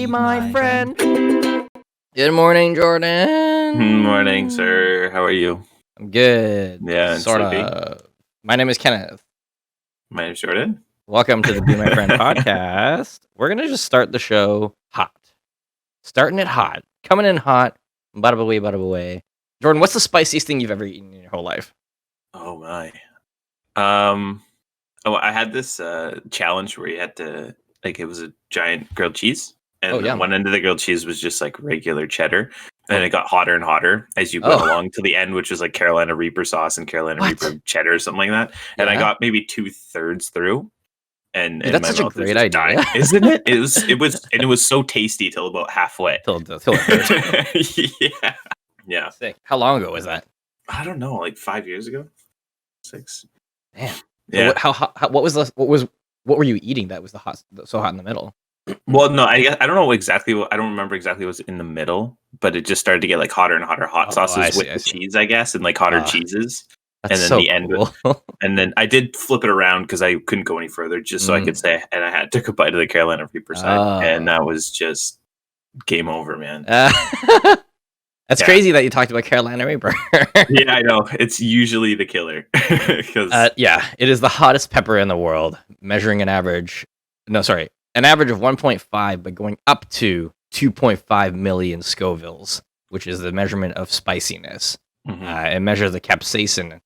Be my friend. Good morning, Jordan. Morning, sir. How are you? I'm good. Yeah, and Sort sleepy. of. My name is Kenneth. My name's Jordan. Welcome to the Be My Friend podcast. We're going to just start the show hot. Starting it hot. Coming in hot. Bada away, bada away. Jordan, what's the spiciest thing you've ever eaten in your whole life? Oh my. I had this challenge where you had to, like, it was a giant grilled cheese, and one end of the grilled cheese was just like regular cheddar, and it got hotter and hotter as you went along to the end, which was like Carolina Reaper sauce and Carolina Reaper cheddar or something like that. And I got maybe 2/3 through, and Dude, that's my such a mouth great was just idea, dying. Isn't it? It was so tasty till about halfway. Till it hurt. Yeah. Sick. How long ago was that? I don't know, like 5 years ago, 6. Damn. Yeah. So what were you eating that was so hot in the middle? Well, no, I don't know exactly. I don't remember exactly what was in the middle, but it just started to get like hotter and hotter hot sauces with the cheese, I guess, and like hotter cheeses. That's and then so the end, cool. And then I did flip it around because I couldn't go any further, just so I could say, and I had took a bite of the Carolina Reaper side, and that was just game over, man. That's crazy that you talked about Carolina Reaper. Yeah, I know. It's usually the killer. It is the hottest pepper in the world, measuring an average of 1.5, but going up to 2.5 million Scovilles, which is the measurement of spiciness. Mm-hmm. It measures the capsaicin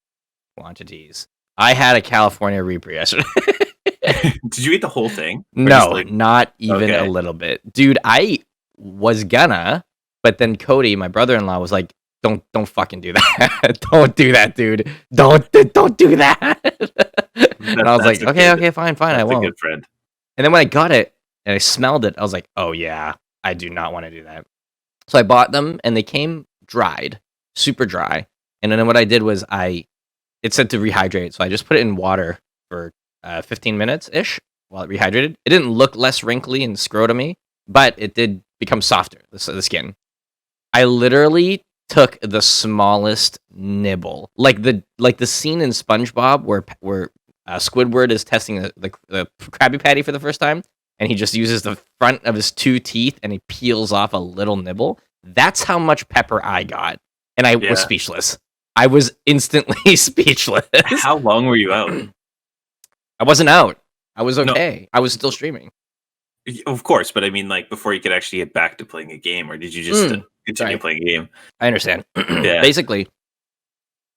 quantities. I had a California Reaper yesterday. Did you eat the whole thing? No, not even a little bit. Dude, I was gonna, but then Cody, my brother-in-law, was like, don't fucking do that. Don't do that, dude. Don't do that. And I was like, okay, fine, I won't. A good friend. And then when I got it and I smelled it, I was like, oh yeah, I do not want to do that. So I bought them and they came dried, super dry. And then what I did was it said to rehydrate. So I just put it in water for 15 minutes-ish while it rehydrated. It didn't look less wrinkly and scrotumy, but it did become softer, the skin. I literally took the smallest nibble, like the scene in SpongeBob where Squidward is testing the Krabby Patty for the first time, and he just uses the front of his 2 teeth and he peels off a little nibble. That's how much pepper I got, and I was speechless. I was instantly speechless. How long were you out? I wasn't out. I was okay. No. I was still streaming. Of course, but I mean, like, before you could actually get back to playing a game, or did you just continue playing a game? I understand. Basically,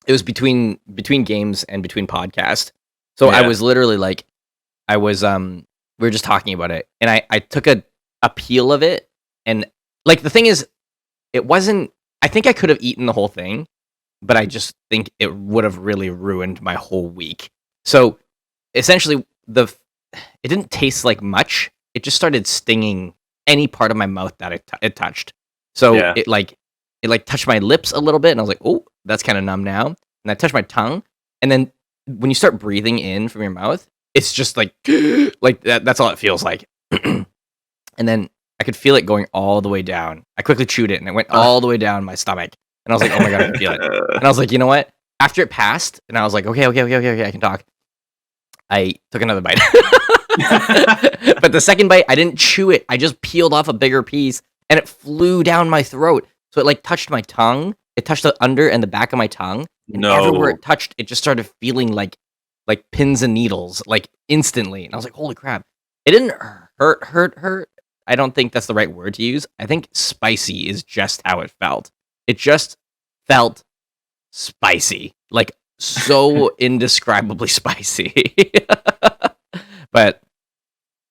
it was between games and between podcasts. So I was literally like, we were just talking about it, and I took a peel of it, and like the thing is, it wasn't. I think I could have eaten the whole thing, but I just think it would have really ruined my whole week. So essentially, it didn't taste like much. It just started stinging any part of my mouth that it touched. So it touched my lips a little bit, and I was like, oh, that's kind of numb now. And I touched my tongue, and then when you start breathing in from your mouth, it's just like that. That's all it feels like. And then I could feel it going all the way down. I quickly chewed it, and it went all the way down my stomach. And I was like, oh my God, I can feel it. And I was like, you know what? After it passed, and I was like, okay, I can talk. I took another bite. But the second bite, I didn't chew it. I just peeled off a bigger piece, and it flew down my throat. So it like touched my tongue. It touched the under and the back of my tongue. And everywhere it touched, it just started feeling like pins and needles, like instantly. And I was like, holy crap. It didn't hurt. I don't think that's the right word to use. I think spicy is just how it felt. It just felt spicy. Like so indescribably spicy. But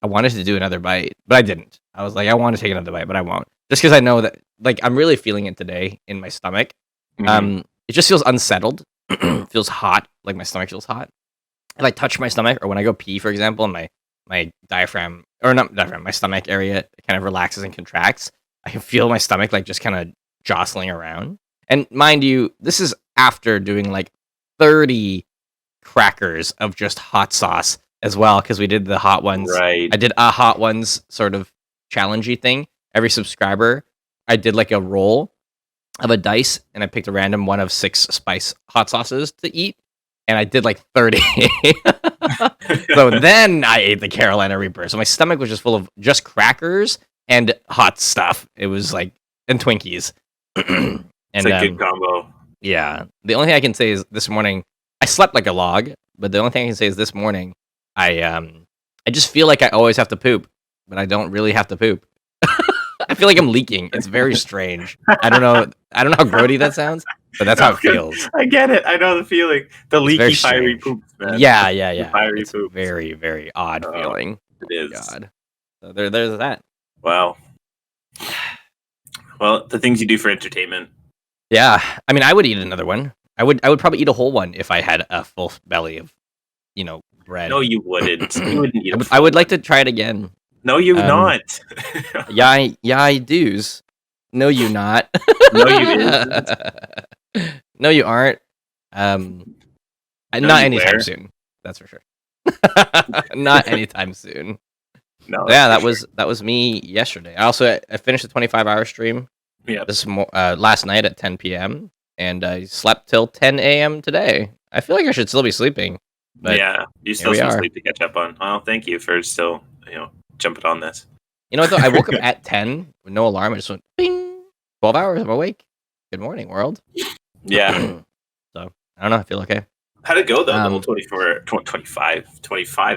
I wanted to do another bite, but I didn't. I was like, I want to take another bite, but I won't. Just because I know that, like, I'm really feeling it today in my stomach. It just feels unsettled. It feels hot, like my stomach feels hot. If I touch my stomach, or when I go pee, for example, and my diaphragm, or not diaphragm, my stomach area kind of relaxes and contracts, I can feel my stomach like just kind of jostling around. And mind you, this is after doing like 30 crackers of just hot sauce as well, because we did the hot ones. Right. I did a hot ones sort of challengey thing. Every subscriber, I did like a roll of a dice, and I picked a random one of 6 spice hot sauces to eat, and I did like 30. So then I ate the Carolina Reaper. So my stomach was just full of just crackers and hot stuff. It was like and Twinkies. And it's a good combo. Yeah. The only thing I can say is this morning I slept like a log, but the only thing I can say is this morning I just feel like I always have to poop, but I don't really have to poop. I feel like I'm leaking. It's very strange. I don't know how grody that sounds, but that's how it feels. I get it. I know the feeling. The leaky, fiery poops, man. Yeah. Fiery it's poops. Very, very odd feeling. It is. God. So there's that. Wow. Well, the things you do for entertainment. Yeah. I mean, I would eat another one. I would probably eat a whole one if I had a full belly of, bread. No, you wouldn't. You wouldn't eat I would like to try it again. No, you would not. I do's. No, you not. No, you isn't. No, you aren't. Not anytime soon. That's for sure. Not anytime soon. No. Yeah, that was me yesterday. I finished the 25-hour stream. Yeah. Last night at 10 p.m. and I slept till 10 a.m. today. I feel like I should still be sleeping. But yeah, you still have some sleep to catch up on. Well, thank you for still, jumping on this. You know what, though? I woke up at 10 with no alarm. I just went, bing! 12 hours, I'm awake. Good morning, world. Yeah. So, I don't know. I feel okay. How'd it go, though? The whole 25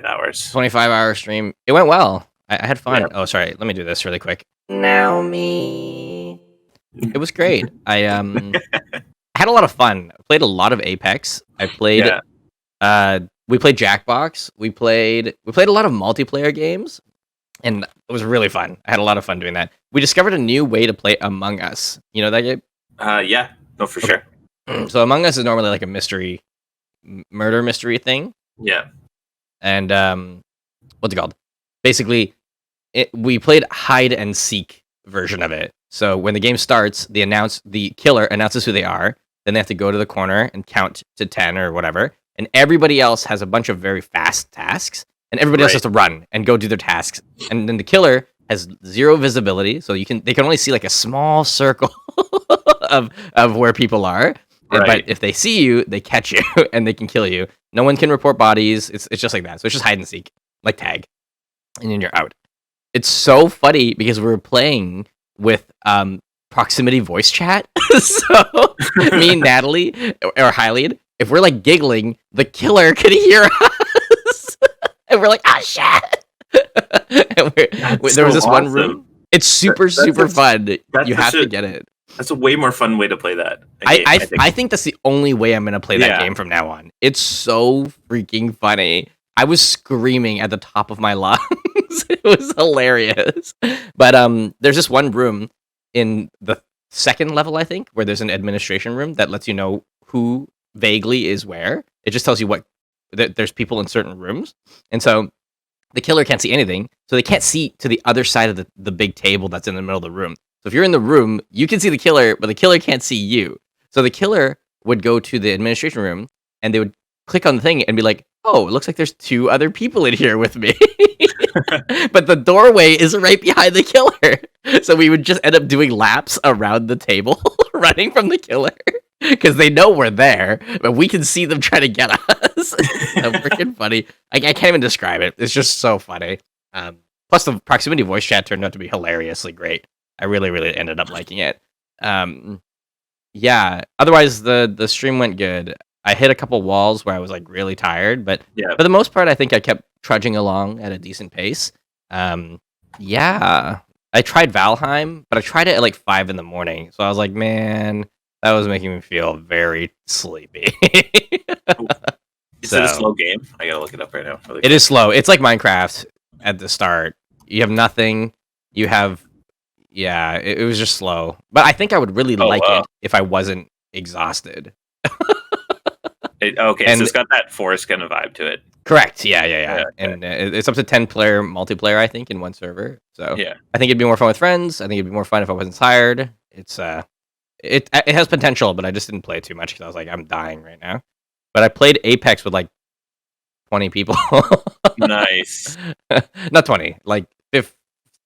hours. 25-hour stream. It went well. I had fun. Yeah. Oh, sorry. Let me do this really quick. Now me. It was great. I had a lot of fun. I played a lot of Apex. I played... we played Jackbox. We played a lot of multiplayer games, and it was really fun. I had a lot of fun doing that. We discovered a new way to play Among Us. You know that game? Yeah. No, for sure. So Among Us is normally like a murder mystery thing. Yeah. And what's it called? Basically, we played hide and seek version of it. So when the game starts, the killer announces who they are. Then they have to go to the corner and count to 10 or whatever. And everybody else has a bunch of very fast tasks, and everybody else has to run and go do their tasks. And then the killer has zero visibility, so they can only see like a small circle of where people are. Right. But if they see you, they catch you and they can kill you. No one can report bodies. It's just like that. So it's just hide and seek, like tag, and then you're out. It's so funny because we were playing with proximity voice chat. So me and Natalie or Hylian, if we're like giggling, the killer could hear us, and we're like, shit. There was this one room. It's super fun. You have to get it. That's a way more fun way to play that. I think that's the only way I'm gonna play that game from now on. It's so freaking funny. I was screaming at the top of my lungs. It was hilarious. But there's this one room in the second level, I think, where there's an administration room that lets you know who vaguely is where. It just tells you there's people in certain rooms, and so the killer can't see anything, so they can't see to the other side of the big table that's in the middle of the room. So if you're in the room, you can see the killer, but the killer can't see you. So the killer would go to the administration room, and they would click on the thing and be like, oh, it looks like there's 2 other people in here with me. But the doorway is right behind the killer. So we would just end up doing laps around the table, running from the killer. Because they know we're there, but we can see them try to get us. So freaking funny. I can't even describe it. It's just so funny. Plus, the proximity voice chat turned out to be hilariously great. I really, really ended up liking it. Yeah. Otherwise, the stream went good. I hit a couple walls where I was like really tired, but for the most part, I think I kept trudging along at a decent pace. Yeah. I tried Valheim, but I tried it at like 5 in the morning. So I was like, man, that was making me feel very sleepy. Is it a slow game? I gotta look it up right now. Really it is slow. It's like Minecraft at the start. You have nothing. You have, it was just slow. But I think I would really like it if I wasn't exhausted. So it's got that forest kind of vibe to it. Correct. Yeah. Okay. And it's up to 10-player multiplayer, I think, in one server. So I think it'd be more fun with friends. I think it'd be more fun if I wasn't tired. It's it has potential, but I just didn't play too much because I was like, I'm dying right now. But I played Apex with like 20 people. Nice. Not 20, like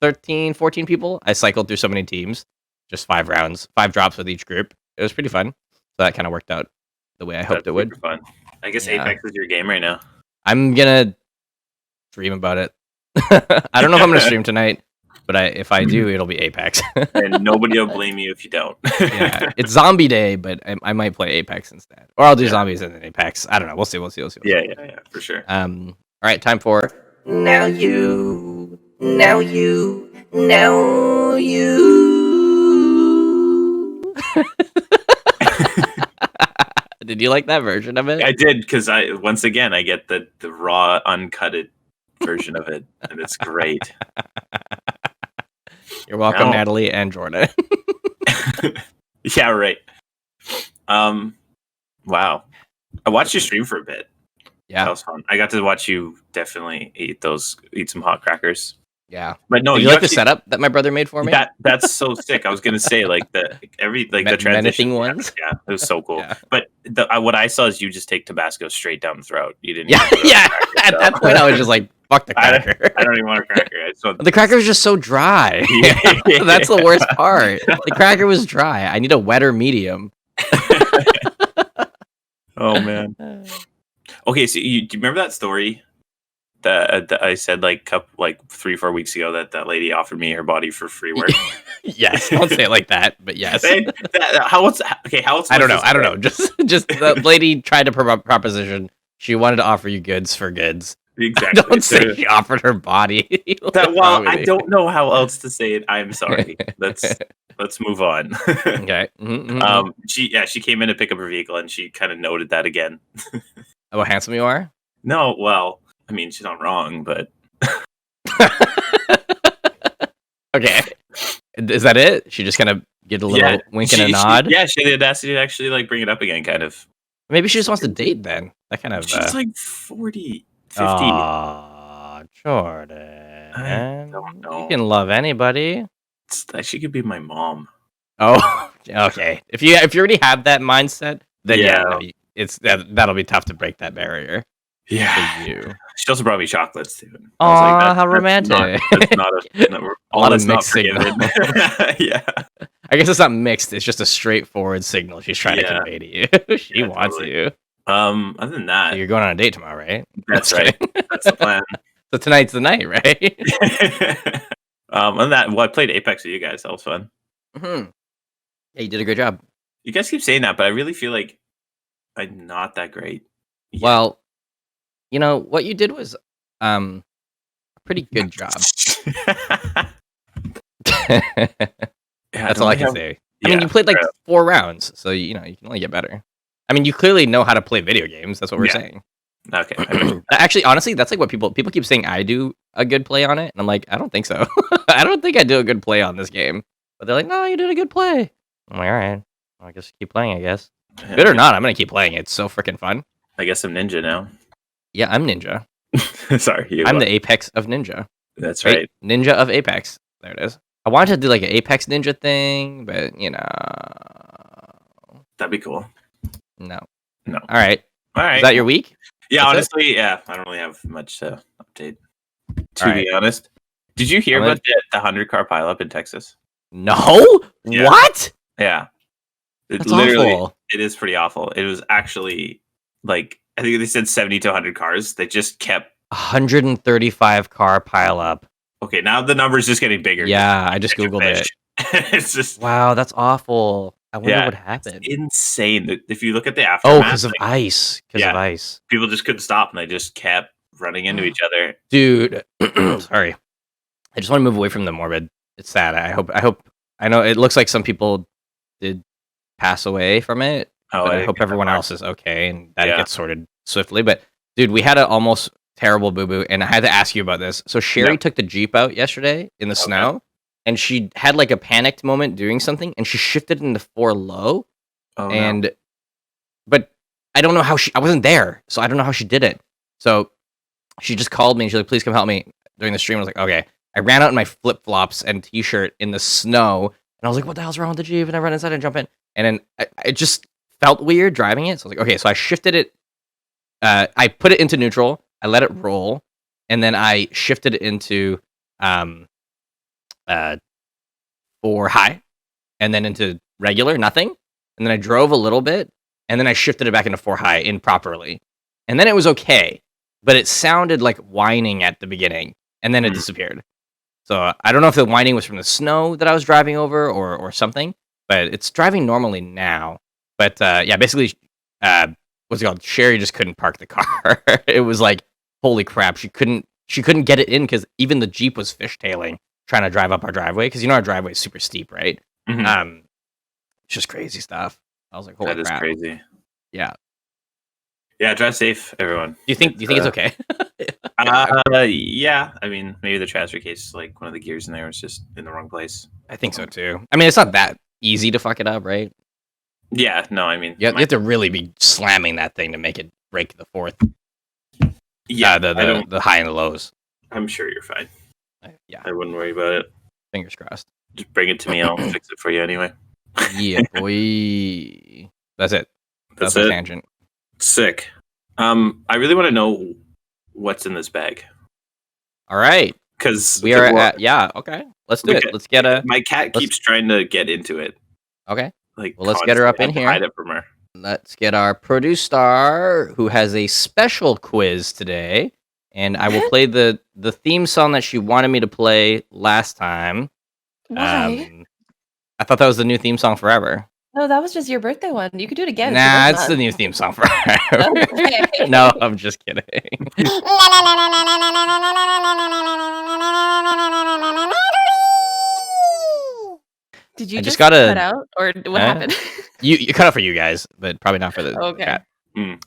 13, 14 people. I cycled through so many teams, just 5 rounds, 5 drops with each group. It was pretty fun. So that kind of worked out the way I hoped it would. Fun. I guess Apex is your game right now. I'm gonna stream about it. I don't know if I'm gonna stream tonight. but if I do, it'll be Apex. And nobody will blame you if you don't. Yeah, it's Zombie Day, but I might play Apex instead, or I'll do zombies and then Apex. I don't know. We'll see. Yeah, for sure. All right, time for Now you. Did you like that version of it? I did, because I get the raw, uncutted version of it, and it's great. You're welcome, Natalie and Jordan. Yeah, right. Wow. I watched you stream for a bit. Yeah, that was fun. I got to watch you definitely eat some hot crackers. Yeah, but no, did you like the setup that my brother made for me? That's so sick. I was gonna say the transition ones. Yeah, it was so cool. Yeah. But what I saw is you just take Tabasco straight down the throat. You didn't. Yeah. At that point, I was just like, "Fuck the cracker." I don't even want a cracker. The cracker was just so dry. That's the worst part. The cracker was dry. I need a wetter medium. Oh man. Okay, so do you remember that story that I said like 3-4 weeks ago that lady offered me her body for free work? Yes, don't say it like that, but yes. How else? I don't know. Just the lady tried to proposition. She wanted to offer you goods for goods. Exactly. Don't say she offered her body. I don't know how else to say it. I'm sorry. Let's move on. Okay. Mm-hmm. She came in to pick up her vehicle, and she kind of noted that again. How handsome you are? No, well, I mean, she's not wrong, but okay. Is that it? She just kind of get a little wink and a nod. She had the audacity to actually bring it up again, kind of. Maybe she just wants to date then. That kind of. She's like 40, 50. Aw, Jordan. I don't know. You can love anybody. She could be my mom. Oh, okay. If you already have that mindset, then that'll be tough to break that barrier. Yeah. For you. She also brought me chocolates too. Oh, how romantic! That's not a lot of mixed signal. Yeah. I guess it's not mixed. It's just a straightforward signal she's trying to convey to you. She wants you. Other than that, so you're going on a date tomorrow, right? That's right. That's the plan. So tonight's the night, right? Other than that, I played Apex with you guys. That was fun. Mm-hmm. Yeah, you did a great job. You guys keep saying that, but I really feel like I'm not that great. Yeah. Well, you know what you did was a pretty good job. That's all I can say. I mean, you played like 4 rounds, so you can only get better. I mean, you clearly know how to play video games. That's what we're saying. Okay. Actually, honestly, that's like what people keep saying. I do a good play on it, and I'm like, I don't think so. I don't think I do a good play on this game. But they're like, no, you did a good play. I'm like, all right. Well, I guess keep playing. I guess good or not, I'm gonna keep playing. It's so freaking fun. I guess I'm ninja now. Yeah, I'm ninja. Sorry, I'm the apex of ninja. That's right. Ninja of Apex. There it is. I wanted to do like an Apex Ninja thing, but that'd be cool. No. All right. Is that your week? Yeah, that's honestly, I don't really have much to update. To be honest, did you hear about the 100-car pileup in Texas? No. Yeah. What? Yeah. That's awful. It is pretty awful. It was actually like I think they said 70 to 100 cars. They just kept 135 car pileup. Okay, now the number's just getting bigger. Yeah, I just googled it. It's just wow, that's awful. I wonder what happened. It's insane. If you look at the aftermath, because of ice. Because of ice. People just couldn't stop, and they just kept running into each other. Dude, sorry. I just want to move away from the morbid. It's sad. I know it looks like some people did pass away from it. But I hope everyone else is okay and that gets sorted swiftly. But dude, we had an almost terrible boo-boo, and I had to ask you about this. So Sherry took the Jeep out yesterday in the snow, and she had like a panicked moment doing something, and she shifted into 4 low. But I don't know how I wasn't there, so I don't know how she did it. So she just called me, and she's like, please come help me during the stream. I was like, okay. I ran out in my flip-flops and t-shirt in the snow, and I was like, what the hell's wrong with the Jeep? And I ran inside and jump in. And then it just felt weird driving it. So I was like, okay, so I shifted it. I put it into neutral. I let it roll. And then I shifted it into 4 high. And then into regular, nothing. And then I drove a little bit. And then I shifted it back into 4 high improperly. And then it was okay. But it sounded like whining at the beginning. And then it disappeared. So I don't know if the whining was from the snow that I was driving over or something, but it's driving normally now. But yeah, basically, what's it called? Sherry just couldn't park the car. It was like, holy crap, she couldn't get it in because even the Jeep was fishtailing trying to drive up our driveway because our driveway is super steep, right? Mm-hmm. It's just crazy stuff. I was like, holy crap. That is crazy. Yeah. Yeah, drive safe, everyone. Do you think it's okay? Yeah. I mean, maybe the transfer case, like one of the gears in there was just in the wrong place. I think so too. I mean, it's not that easy to fuck it up, right? Yeah, no, I mean, you have to really be slamming that thing to make it break the fourth. Yeah, the high and the lows. I'm sure you're fine. Yeah, I wouldn't worry about it. Fingers crossed. Just bring it to me. I'll fix it for you anyway. Yeah, boy. That's it. That's a tangent. Sick. I really want to know what's in this bag. All right. Because we are at, yeah, okay. Let's do it. Let's get my cat keeps trying to get into it. Okay. Well, let's get her up in here. Hide it from her. Let's get our produce star, who has a special quiz today, and I will play the theme song that she wanted me to play last time. Why? I thought that was the new theme song forever. No, that was just your birthday one. You could do it again. Nah, it's the new theme song forever. Okay. No, I'm just kidding. Did you just cut out, or what happened? You cut out for you guys, but probably not for the chat.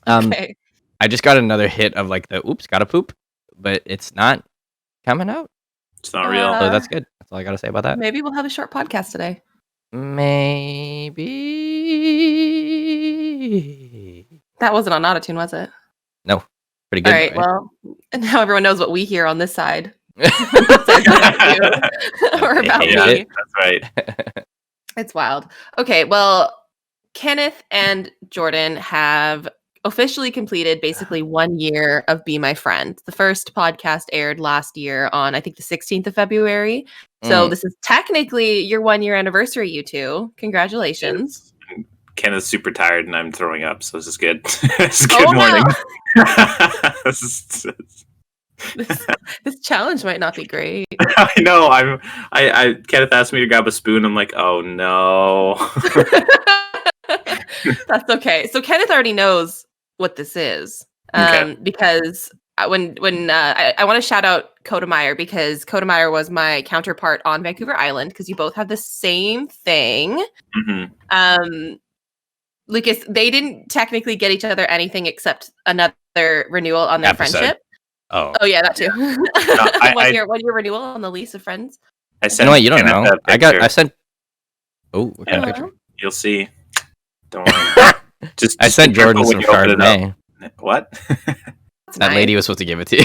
Okay. I just got another hit of like the oops, gotta poop, but it's not coming out. It's not real. So that's good. That's all I gotta say about that. Maybe we'll have a short podcast today. Maybe. That wasn't on Autotune, was it? No. Pretty good. All right. Well, now everyone knows what we hear on this side. Or about me. That's right. It's wild. Okay, well, Kenneth and Jordan have officially completed basically 1 year of Be My Friend. The first podcast aired last year on, I think, the 16th of February. So this is technically your 1 year anniversary, you two. Congratulations. Kenneth's super tired and I'm throwing up, so this is good. It's a good morning. No. This challenge might not be great. I know. I Kenneth asked me to grab a spoon. I'm like, oh no. That's okay. So Kenneth already knows what this is, because when I want to shout out Kodemeyer, because Kodemeyer was my counterpart on Vancouver Island, because you both have the same thing. Mm-hmm. Lucas, they didn't technically get each other anything except another renewal on their friendship. Oh yeah, that too. No, one year renewal on the lease of friends. I sent. You know what? You don't know. I sent. Oh, what kind of picture? You'll see. Don't worry. I sent Jordan some Chardonnay. What? That lady was supposed to give it to you.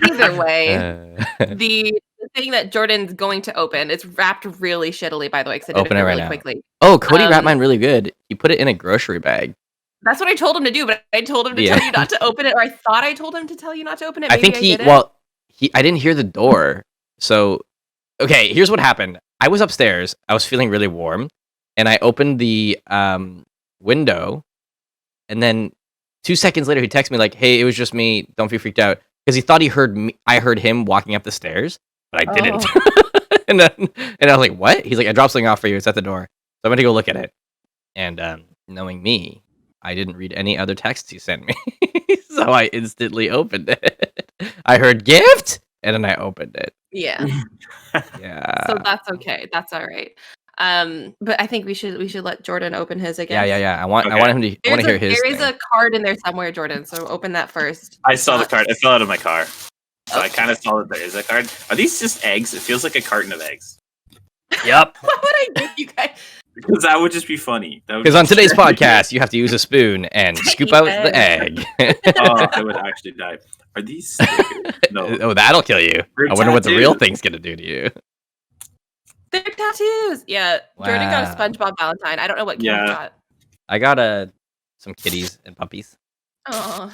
Either way, the thing that Jordan's going to open, it's wrapped really shittily, by the way, because I did open it right really now. Quickly. Oh, Cody wrapped mine really good. He put it in a grocery bag. That's what I told him to do, but I told him to tell you not to open it, or I thought I told him to tell you not to open it. Maybe I didn't hear the door. So, okay, here's what happened. I was upstairs. I was feeling really warm, and I opened the window, and then 2 seconds later, he texted me like, "Hey, it was just me. Don't be freaked out," because he thought he heard me. I heard him walking up the stairs, but I didn't. and I was like, "What?" He's like, "I dropped something off for you. It's at the door." So I'm gonna go look at it. And knowing me, I didn't read any other texts he sent me, so I instantly opened it. I heard gift, and then I opened it. Yeah. Yeah. So that's okay. That's all right. But I think we should let Jordan open his again. Yeah. I want him to. I want to hear his. There is a card in there somewhere, Jordan. So open that first. I saw the card. It fell out of my car, so I kind of saw that there is a card. Are these just eggs? It feels like a carton of eggs. Yep. What would I give you guys? Because that would just be funny. Because on today's podcast, you have to use a spoon and scoop out the egg. Oh, I would actually die. Are these stickers? No. Oh, that'll kill you. I wonder what the real thing's gonna do to you. They're tattoos. Yeah. Wow. Jordan got a SpongeBob Valentine. I don't know what Kim got. I got some kitties and puppies. Oh.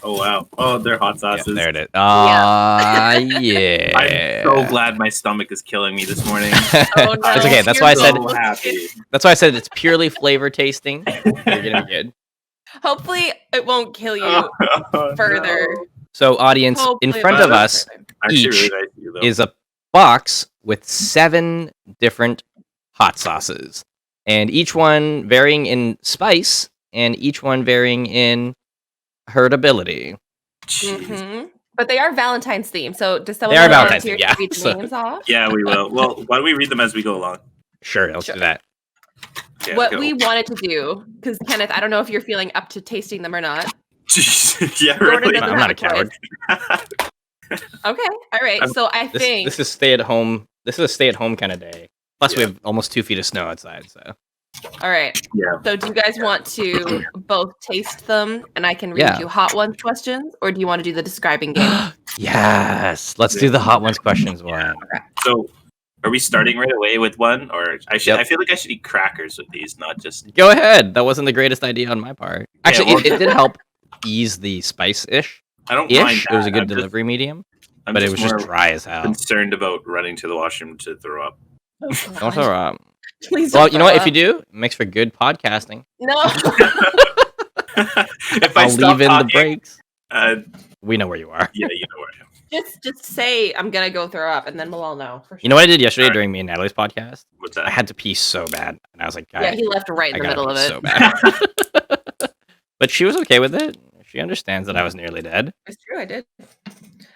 Oh wow! Oh, they're hot sauces. Yeah, there it is. Yeah. I'm so glad my stomach is killing me this morning. Oh, no. It's okay. That's why I said. Happy. That's why I said it's purely flavor tasting. You're gonna be good. Hopefully, it won't kill you further. No. So, audience, in Hopefully front it of won't us further. Actually, each really nice of you, though. is a box with 7 different hot sauces, and each one varying in spice, and each one varying in hurtability. Jeez. But they are Valentine's themed, so does someone They are want to Valentine's volunteer themed, yeah. to read the So- names off? Yeah, we will. Well, why don't we read them as we go along? Sure, let's do that. Yeah, What go. we wanted to do, because Kenneth, I don't know if you're feeling up to tasting them or not. Yeah, Jordan really. doesn't I'm not have a coward. Okay, all right. So I think This is stay at home. This is a stay at home kind of day. Plus, we have almost 2 feet of snow outside. So all right. Yeah. So do you guys want to both taste them, and I can read Yeah. you hot ones questions, or do you want to do the describing game? yes, let's do the hot ones questions one. So, are we starting right away with one, or I should? Yep. I feel like I should eat crackers with these, not just. Go ahead. That wasn't the greatest idea on my part. Actually, well- it did help ease the spice-ish. I don't mind Ish. that. It was a good I'm just- delivery medium, I'm but it was just more dry as hell. concerned about running to the washroom to throw up. Don't throw up. Please Well, don't you know what? throw If you up. do, it makes for good podcasting. No. If I I'll stop leave in the talking, breaks. we We know where you are. yeah, you know where I am. just say I'm gonna go throw up, and then we'll all know. For sure. You know what I did yesterday Alright. during me and Natalie's podcast? What's I that? had to pee so bad, and I was like, Yeah, "Guys, he left right in I the gotta middle of pee it. so bad." But she was okay with it. She understands that I was nearly dead. It's true, I did. All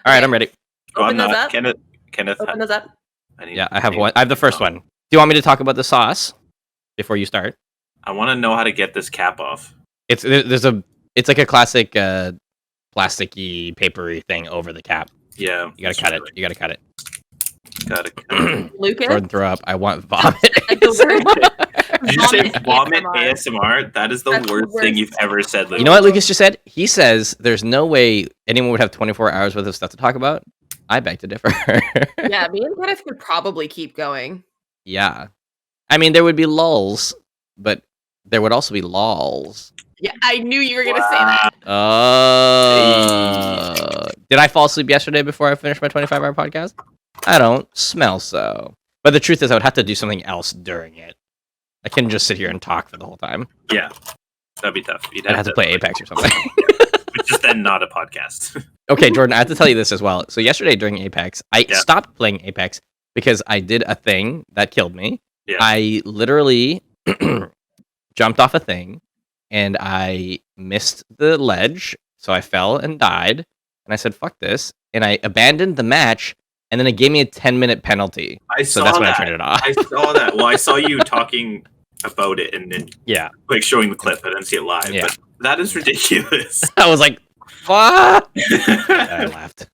right, I'm ready. Oh, I'm Open those not. up. Kenneth. Open those up. I need Yeah, to I have think. one. I have the first one. Do you want me to talk about the sauce before you start? I want to know how to get this cap off. It's it's like a classic plasticky, papery thing over the cap. Yeah, You gotta cut it. You gotta cut it. Got it. Lucas. Jordan, throw up. I want vomit. Like the word- Did you say vomit ASMR. ASMR? That is the That's the worst thing worst. you've ever said, Luke. You know what Lucas just said? He says there's no way anyone would have 24 hours worth of stuff to talk about. I beg to differ. Yeah, me and Kenneth could probably keep going. Yeah. I mean, there would be lulls, but there would also be lols. Yeah, I knew you were gonna say that. Did I fall asleep yesterday before I finished my 25-hour podcast? I don't smell so. But the truth is, I would have to do something else during it. I couldn't just sit here and talk for the whole time. Yeah, that'd be tough. You'd I'd have to play Apex or something. which is then not a podcast. Okay, Jordan, I have to tell you this as well. So yesterday during Apex, I stopped playing Apex because I did a thing that killed me. Yeah. I literally jumped off a thing and I missed the ledge, so I fell and died. And I said, fuck this. And I abandoned the match, and then it gave me a 10-minute penalty. I So saw that's when I that. turned it off. I saw that. Well, I saw you talking about it and then Yeah. like showing the clip. I didn't see it live. Yeah. But that is ridiculous. I was like, fuck. I laughed.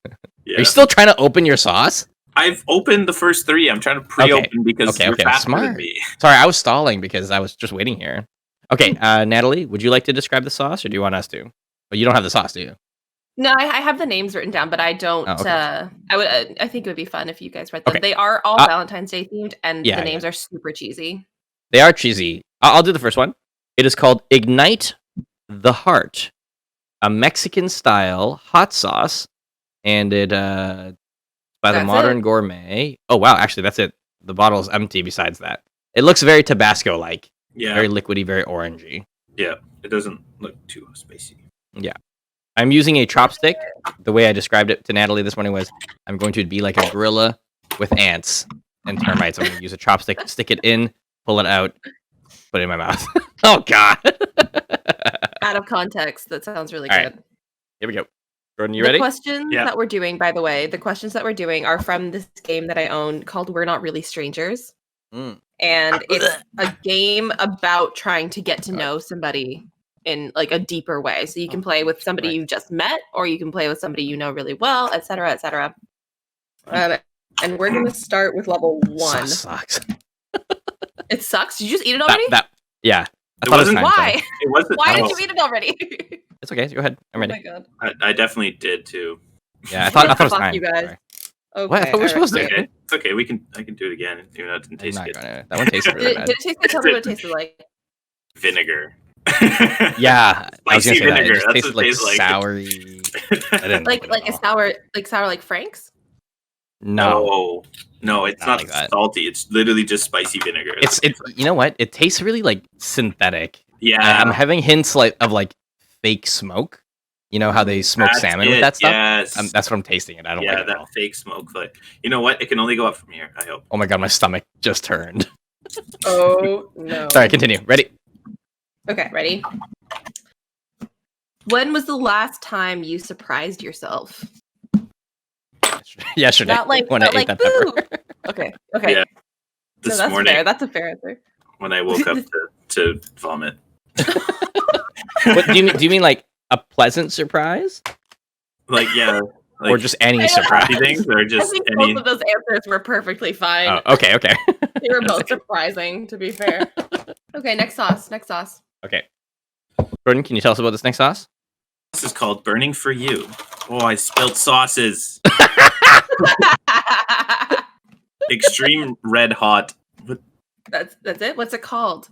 Yeah. Are you still trying to open your sauce? I've opened the first 3. I'm trying to pre-open because you're faster than smart. me. Sorry, I was stalling because I was just waiting here. Okay, Natalie, would you like to describe the sauce, or do you want us to? But you don't have the sauce, do you? No, I have the names written down, but I don't. Oh, okay. I think it would be fun if you guys read them. Okay. They are all Valentine's Day themed, and yeah, the names are super cheesy. They are cheesy. I'll do the first one. It is called Ignite the Heart, a Mexican-style hot sauce, and it by the That's Modern it? Gourmet. Oh wow, actually that's it. The bottle is empty. Besides that, it looks very Tabasco-like, Yeah. very liquidy, very orangey. Yeah. It doesn't look too spicy. I'm using a chopstick. The way I described it to Natalie this morning was, I'm going to be like a gorilla with ants and termites. I'm going to use a chopstick, stick it in, pull it out, put it in my mouth. Oh God! Out of context, that sounds really All good. right. Here we go. Jordan, you The ready? questions Yeah. that we're doing, by the way, the questions that we're doing are from this game that I own called We're Not Really Strangers. Mm. And it's a game about trying to get to know somebody in like a deeper way. So you can play with somebody right. you just met, or you can play with somebody you know really well, et cetera, et cetera. And we're going to start with level 1. Sauce sucks. It sucks. Did you just eat it already? Yeah. It thought it was wasn't- time, so- Why? It wasn't. Why oh, did you eat it already? It's okay. Go ahead. I'm Oh my ready. god. I definitely did too. Yeah, I thought it was Fuck time. you guys. Sorry. Okay. What? I thought we were supposed to. Okay. It's okay. I can do it again. Even though it didn't I'm taste not good. gonna. That one tasted really Did bad. it taste good? Tell me what it tasted like. Vinegar. Yeah, I was Spicy gonna say that. It vinegar, just that's tasted what like it tastes like. soury. I didn't Like it a at all. sour like Frank's? No, No, it's Not not like that. salty. It's literally just spicy vinegar. it's you know what? It tastes really like synthetic. yeah. I'm having hints of like fake smoke. You know how they smoke salmon with that stuff? Yes. That's what I'm tasting it. I don't like it at all. That fake smoke. Like, you know what? It can only go up from here, I hope. Oh my god, my stomach just turned. Oh, no. Sorry, continue. Ready? Okay, ready? When was the last time you surprised yourself? Yesterday. Not like, when I ate that boo! pepper. Okay. Yeah. No, This that's morning, fair. That's a fair answer. when I woke up to vomit. What, do you mean like a pleasant surprise? Like, yeah. Like, or just any surprise? Things, or I just think any... both of those answers were perfectly fine. Oh, okay. They were both surprising, to be fair. Okay, next sauce. Okay. Jordan, can you tell us about this next sauce? This is called Burning for You. Oh, I spilled sauces. Extreme red hot. That's it? What's it called?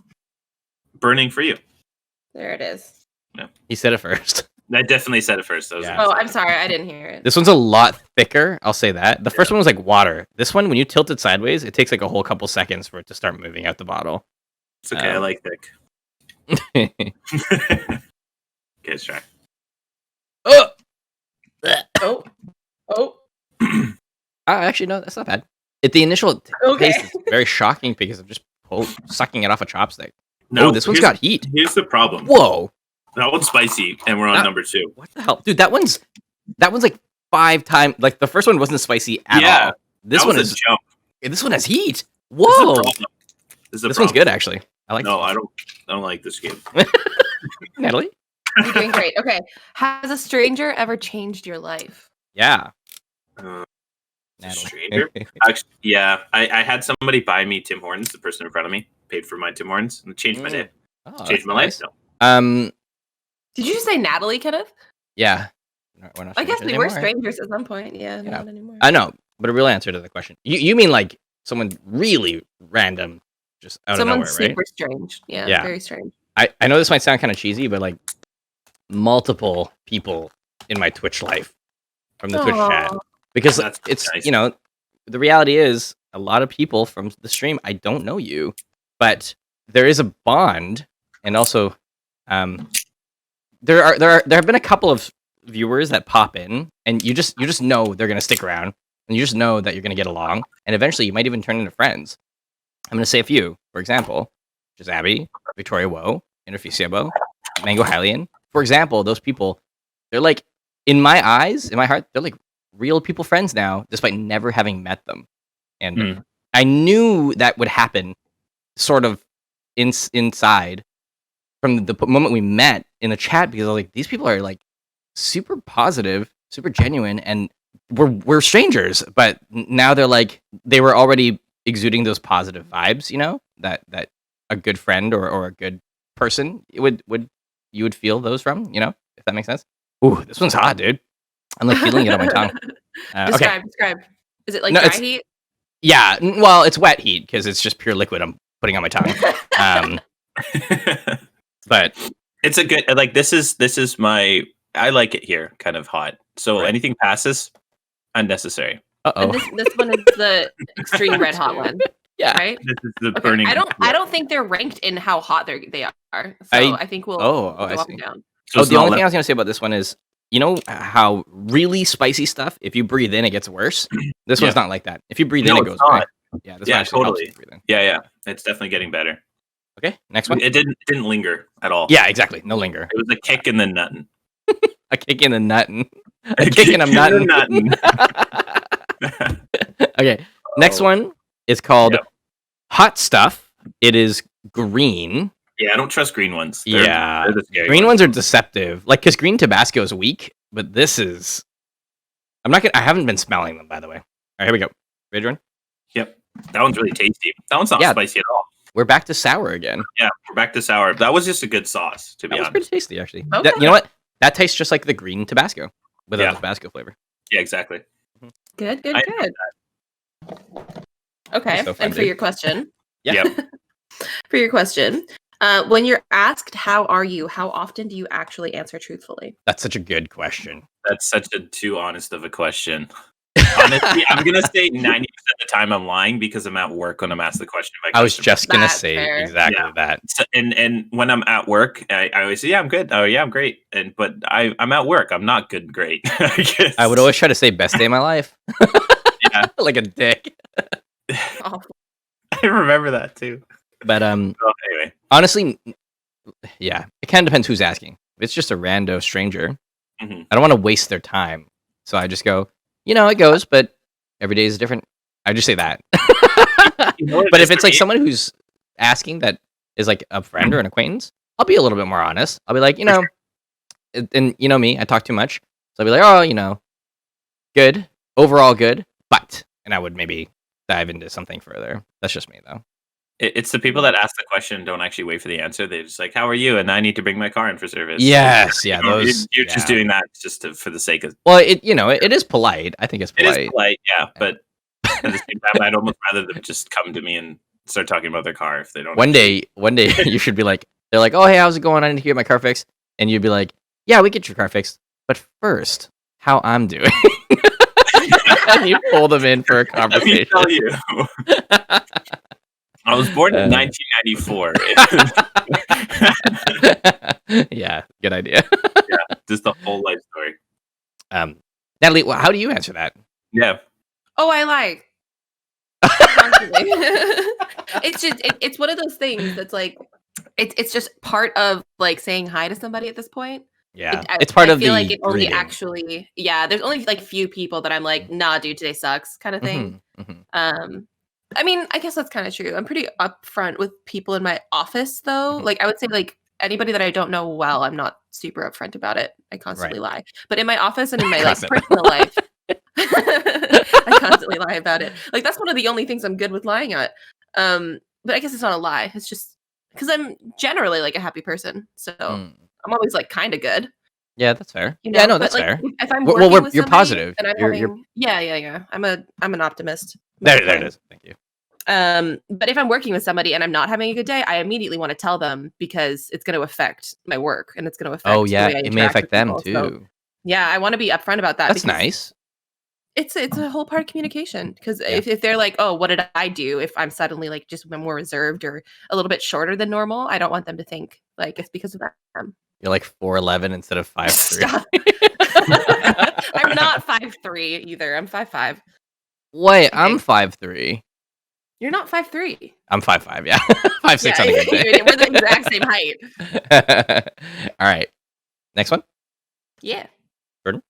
Burning for You. There it is. Yeah. He said it first. I definitely said it first. Yeah. Oh, I'm sorry. I didn't hear it. This one's a lot thicker. I'll say that. The first one was like water. This one, when you tilt it sideways, it takes like a whole couple seconds for it to start moving out the bottle. It's okay. I like thick. Okay, let's try. Oh. Actually, no, that's not bad. The initial taste is very shocking because I'm just sucking it off a chopstick. No, this one's got heat. Here's the problem. Whoa. That one's spicy, and we're on number 2. What the hell? Dude, that one's like 5 times. Like, the first one wasn't spicy at all. This one is jump. This one has heat. Whoa. This one's good, actually. I like No, I don't like this game. Natalie? You're doing great. Okay. Has a stranger ever changed your life? Yeah. Stranger? Actually, yeah. I had somebody buy me Tim Hortons, the person in front of me paid for my Tim Hortons, and it changed my day. Changed my life. No. Did you just say Natalie, Kenneth? Yeah. We're not I guess we were anymore. strangers at some point. Yeah, not anymore. I know, but a real answer to the question. You mean like someone really random, just out of nowhere, right? Someone super strange. Yeah, very strange. I know this might sound kind of cheesy, but like multiple people in my Twitch life from the Twitch chat. Because it's nice. The reality is a lot of people from the stream, I don't know you, but there is a bond, and also there have been a couple of viewers that pop in, and you just know they're gonna stick around, and you just know that you're gonna get along, and eventually you might even turn into friends. I'm gonna say a few, for example, just Abby, Victoria Woe, Interficiabo, Mango Hylian. For example, those people, they're like, in my eyes, in my heart, they're like real people friends now, despite never having met them. And I knew that would happen sort of inside from the moment we met in the chat, because I was like, these people are like super positive, super genuine, and we're strangers, but now they're like, they were already exuding those positive vibes, that a good friend or a good person you would feel those from, if that makes sense. Ooh, this one's hot, dude. I'm like feeling it on my tongue. Describe. Is it like dry heat? Yeah, well, it's wet heat because it's just pure liquid I'm putting on my tongue. But it's a good, like, this is my, I like it here, kind of hot. So anything passes, unnecessary. And this one is the extreme red hot one. Yeah, right. This is the burning. I don't think they're ranked in how hot they are. So I think we'll go up and down. So the only thing I was gonna say about this one is, you know how really spicy stuff, if you breathe in, it gets worse. This one's not like that. If you breathe in, it goes away. Yeah, this one actually totally. helps you breathe in. Yeah. It's definitely getting better. Okay, next one. It didn't linger at all. Yeah, exactly. No linger. It was a kick and then nuttin'. A kick and then nuttin'. A kick and I'm nuttin'. Okay, next one is called Hot Stuff. It is green. Yeah, I don't trust green ones. They're the scary green ones are deceptive. Like, because green Tabasco is weak, but this is... I haven't been smelling them, by the way. All right, here we go. Ready, Jordan? Yep. That one's really tasty. That one's not spicy at all. We're back to sour again. Yeah, we're back to sour. That was just a good sauce, to be honest. That was pretty tasty, actually. Okay. You know what? That tastes just like the green Tabasco without the Tabasco flavor. Yeah, exactly. Good. Okay, so and for your question. Yep. For your question, when you're asked, how are you, how often do you actually answer truthfully? That's such a good question. That's such a too honest of a question. Honestly, I'm gonna say 90% of the time I'm lying because I'm at work when I'm asked the question. I was just gonna say exactly that. So, and when I'm at work, I always say, "Yeah, I'm good." Oh, yeah, I'm great. But I'm at work. I'm not good. Great. I would always try to say best day of my life. Yeah, like a dick. Oh. I remember that too. But anyway, honestly, yeah, it kind of depends who's asking. If it's just a rando stranger, mm-hmm. I don't want to waste their time, so I just go, it goes, but every day is different. I just say that. But if it's like someone who's asking that is like a friend or an acquaintance, I'll be a little bit more honest. I'll be like, sure. And you know me, I talk too much, so I'll be like, oh, good, overall good, but, and I would maybe dive into something further. That's just me though. It's the people that ask the question and don't actually wait for the answer. They're just like, "How are you?" And I need to bring my car in for service. Yes, yeah, those. You're just doing that just for the sake of. Well, it is polite. I think it's polite. It is polite, yeah. But at the same time, I'd almost rather them just come to me and start talking about their car if they don't. One day, you should be like, they're like, "Oh, hey, how's it going? I need to get my car fixed," and you'd be like, "Yeah, we get your car fixed, but first, how I'm doing." And you pull them in for a conversation. Let me tell you. I was born in 1994. Yeah, good idea. Yeah, just the whole life story. Natalie, how do you answer that? Yeah. Oh, I lie. It's one of those things that's like it's just part of like saying hi to somebody at this point. Yeah, it's part of the. I feel like it only greeting. actually, there's only like few people that I'm like, nah, dude, today sucks, kind of thing. Mm-hmm. I mean, I guess that's kind of true. I'm pretty upfront with people in my office, though. Like, I would say, like, anybody that I don't know well, I'm not super upfront about it. I constantly lie. But in my office and in my like personal life, I constantly lie about it. Like, that's one of the only things I'm good with lying at. But I guess it's not a lie. It's just because I'm generally like a happy person, so I'm always like kind of good. Yeah, that's fair. Yeah, no, that's like, fair. If I'm working with you're somebody positive. and I'm you're... Yeah. I'm an optimist. There it is. Thank you. But if I'm working with somebody and I'm not having a good day, I immediately want to tell them because it's going to affect my work and it's going to affect. Oh yeah, it may affect them too. So, yeah, I want to be upfront about that. That's nice. It's a whole part of communication because if they're like, oh, what did I do? If I'm suddenly like just more reserved or a little bit shorter than normal, I don't want them to think like it's because of them. You're like 4'11" instead of 5'3". I'm not 5'3" either. I'm 5'5". Wait, okay. I'm 5'3". You're not 5'3". I'm 5'5", yeah. 5'6" on a good day. We're the exact same height. All right. Next one? Yeah. Jordan?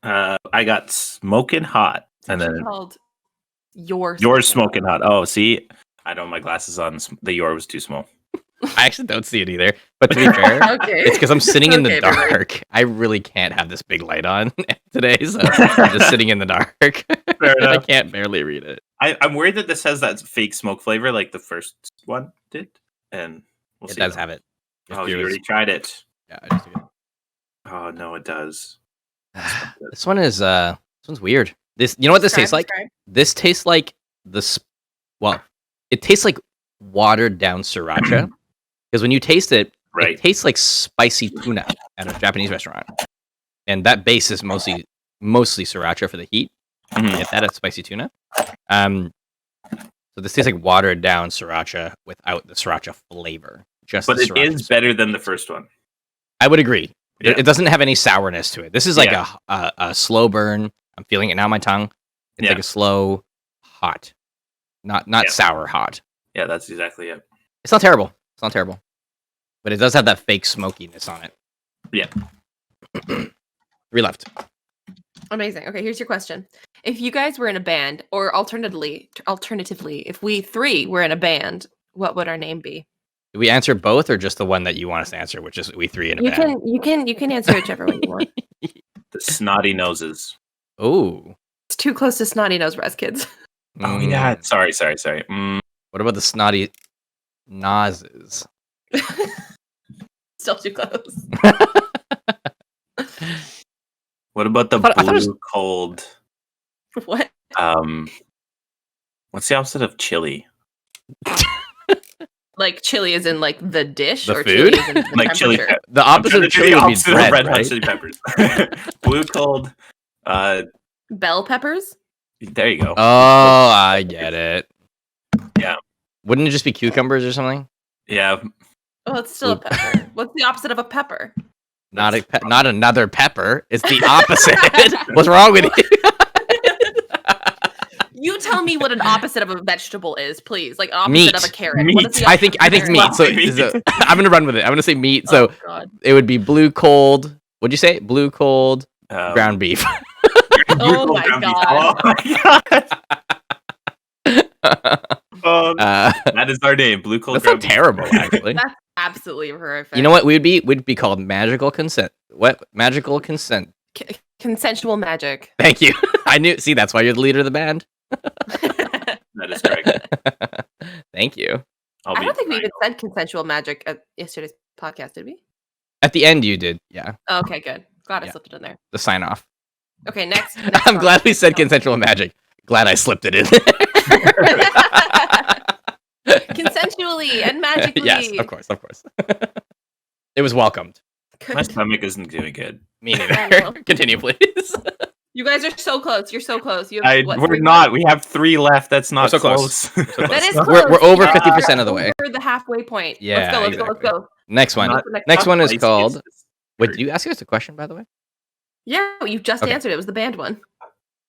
I got Smoking Hot. And then called Your Smoking Hot. Oh, see? I don't have my glasses on. The Your was too small. I actually don't see it either. But to be fair, it's because I'm sitting in the dark. I really can't have this big light on today, so I'm just sitting in the dark. Fair enough. I can't barely read it. I'm worried that this has that fake smoke flavor like the first one did. And it does have it. Oh, you already tried it. Yeah, I just did it. Oh, no, it does. This one's weird. You know what this tastes like? This tastes like it tastes like watered down sriracha. Because when you taste it, it tastes like spicy tuna at a Japanese restaurant. And that base is mostly sriracha for the heat. Get that at spicy tuna. So this tastes like watered down sriracha without the sriracha flavor. But it is better than the first one. I would agree. Yeah. It doesn't have any sourness to it. This is like a slow burn. I'm feeling it now on my tongue. It's like a slow hot. Not sour hot. Yeah, that's exactly it. It's not terrible. But it does have that fake smokiness on it. Yeah. 3 left. Amazing. Okay, here's your question. If you guys were in a band, or alternatively, if we 3 were in a band, what would our name be? Do we answer both or just the one that you want us to answer, which is we 3 in a band? You can answer whichever one you want. The Snotty Noses. Oh. It's too close to Snotty Nose Rest Kids. Oh, yeah. Sorry. What about the Snotty Noses? Still too close. What about the blue cold? What? What's the opposite of chili? Like chili is in like the dish, the or food? Chili is in the like chili. The opposite of chili would be bread, red hot right? chili peppers. Blue cold. Bell peppers. There you go. Oh, I get it. Yeah. Wouldn't it just be cucumbers or something? Yeah. Oh, it's still a pepper. What's the opposite of a pepper? Not another pepper. It's the opposite. What's wrong with you? You tell me what an opposite of a vegetable is, please. Like opposite Meat. of a carrot. Meat. What is the I think meat. So I'm gonna run with it. I'm gonna say meat. So God. it would be blue cold. What'd you say? Blue cold ground beef. Oh my God. Oh my God. That is our name, blue cold. That's not terrible, actually. That's absolutely horrific. You know what? We'd be called magical consent. What? Magical consent. Consensual magic. Thank you. I knew. See, that's why you're the leader of the band. That is correct. Thank you. I don't think we even said consensual magic at yesterday's podcast, did we? At the end, you did. Yeah. Oh, okay, good. Glad I slipped it in there. The sign off. Okay, next I'm glad we said consensual magic. Glad I slipped it in. Consensually and magically. Yes, of course. It was welcomed. My stomach isn't doing good. Me neither. Continue, please. You guys are so close. You're so close. You have, we're not. We have 3 left. That's not so close. That is close. We're over 50% of the way. We're the halfway point. Yeah, let's go. Next one. Next one is called. Wait, did you ask us a question, by the way? Yeah, you just answered. It was the band one.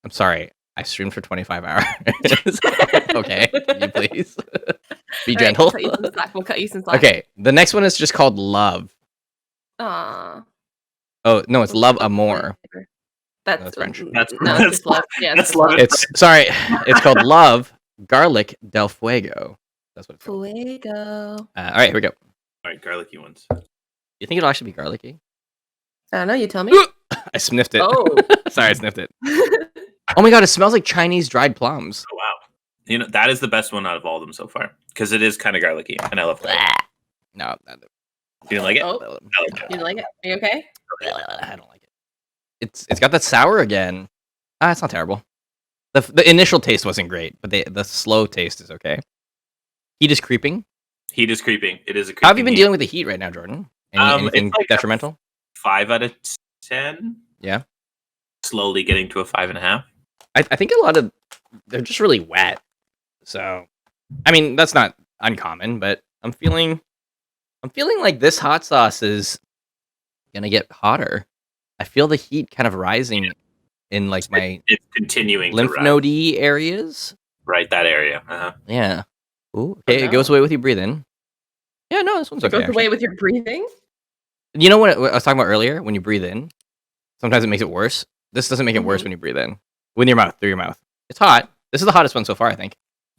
I'm sorry. I streamed for 25 hours. Okay, can you please be gentle? We'll cut you some slack. Okay, the next one is just called love. Aww. Oh no, it's love amour. That's French. That's just love. Yeah, that's love. It's sorry. It's called love garlic del fuego. That's what it's called. Fuego. All right, here we go. All right, garlicky ones. You think it'll actually be garlicky? I don't know. You tell me. I sniffed it. Oh, sorry, I sniffed it. Oh my god, it smells like Chinese dried plums. Oh wow. You know, that is the best one out of all of them so far because it is kind of garlicky, and I love that. No, you didn't like it. Oh, I like it. you didn't like it? Are you okay? I don't like it. It's got that sour again. It's not terrible. The initial taste wasn't great, but the slow taste is okay. Heat is creeping. Heat is creeping. It is a creeping. How have you been dealing with the heat right now, Jordan? Anything like detrimental? 5 out of 10. Yeah. Slowly getting to a 5.5. I think a lot of they're just really wet. So, I mean, that's not uncommon, but I'm feeling like this hot sauce is gonna get hotter. I feel the heat kind of rising in like it's continuing lymph node areas. Right, that area. Uh-huh. Yeah. Ooh, okay, It goes away with you breathe in. Yeah, no, this one's okay. It goes away with your breathing? You know what I was talking about earlier? When you breathe in, sometimes it makes it worse. This doesn't make it worse when you breathe in. With your mouth, through your mouth. It's hot. This is the hottest one so far, I think.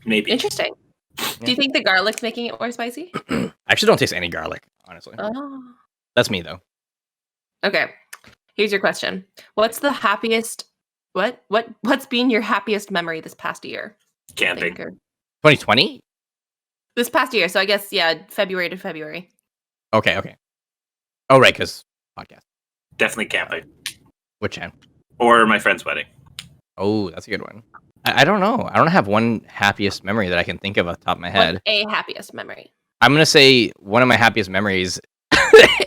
Maybe. Interesting. Yeah. Do you think the garlic's making it more spicy? I actually don't taste any garlic, honestly. Oh. That's me, though. Okay. Here's your question. What's the happiest... What's been your happiest memory this past year? Camping. 2020? This past year. So I guess, February to February. Okay. Oh, right, because podcast. Definitely camping. Which one? Or my friend's wedding. Oh, that's a good one. I don't know. I don't have one happiest memory that I can think of off the top of my head. What's a happiest memory? I'm going to say one of my happiest memories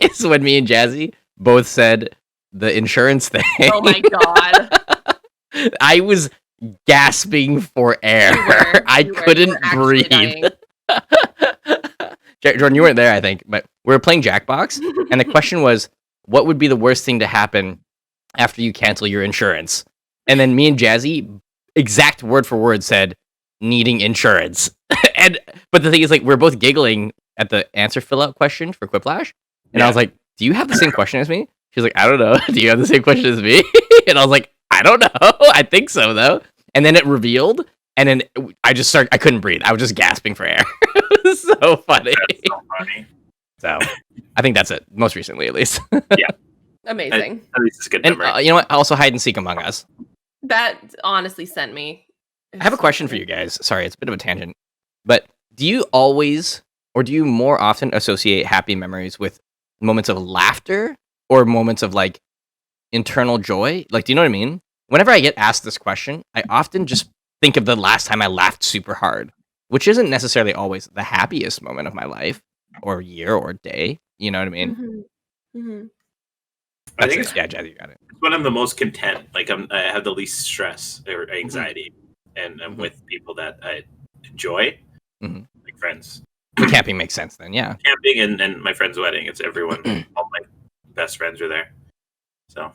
is when me and Jazzy both said the insurance thing. Oh my God. I was gasping for air. I couldn't breathe. Jordan, you weren't there, I think, but we were playing Jackbox, and the question was, what would be the worst thing to happen after you cancel your insurance? And then me and Jazzy, exact word for word, said, needing insurance. But the thing is, like, we're both giggling at the answer fill out question for Quiplash, and I was like, do you have the same question as me? She's like, I don't know. Do you have the same question as me? And I was like, I don't know. I think so, though. And then it revealed, and then I couldn't breathe. I was just gasping for air. It was so funny. That's so funny. So I think that's it. Most recently, at least. Yeah. Amazing. At least it's a good memory. And you know what? Also, hide and seek Among Us. That honestly sent me. I have a question for you guys. Sorry, it's a bit of a tangent. But do you always, or do you more often associate happy memories with moments of laughter or moments of like internal joy? Like, do you know what I mean? Whenever I get asked this question, I often just think of the last time I laughed super hard, which isn't necessarily always the happiest moment of my life or year or day. You know what I mean? Mm-hmm. Mm-hmm. I think it's Jazzy, you got it. when I'm the most content. Like I have the least stress or anxiety, and I'm with people that I enjoy, like friends. The camping makes sense then, yeah. Camping and my friend's wedding. It's everyone. All my best friends are there. So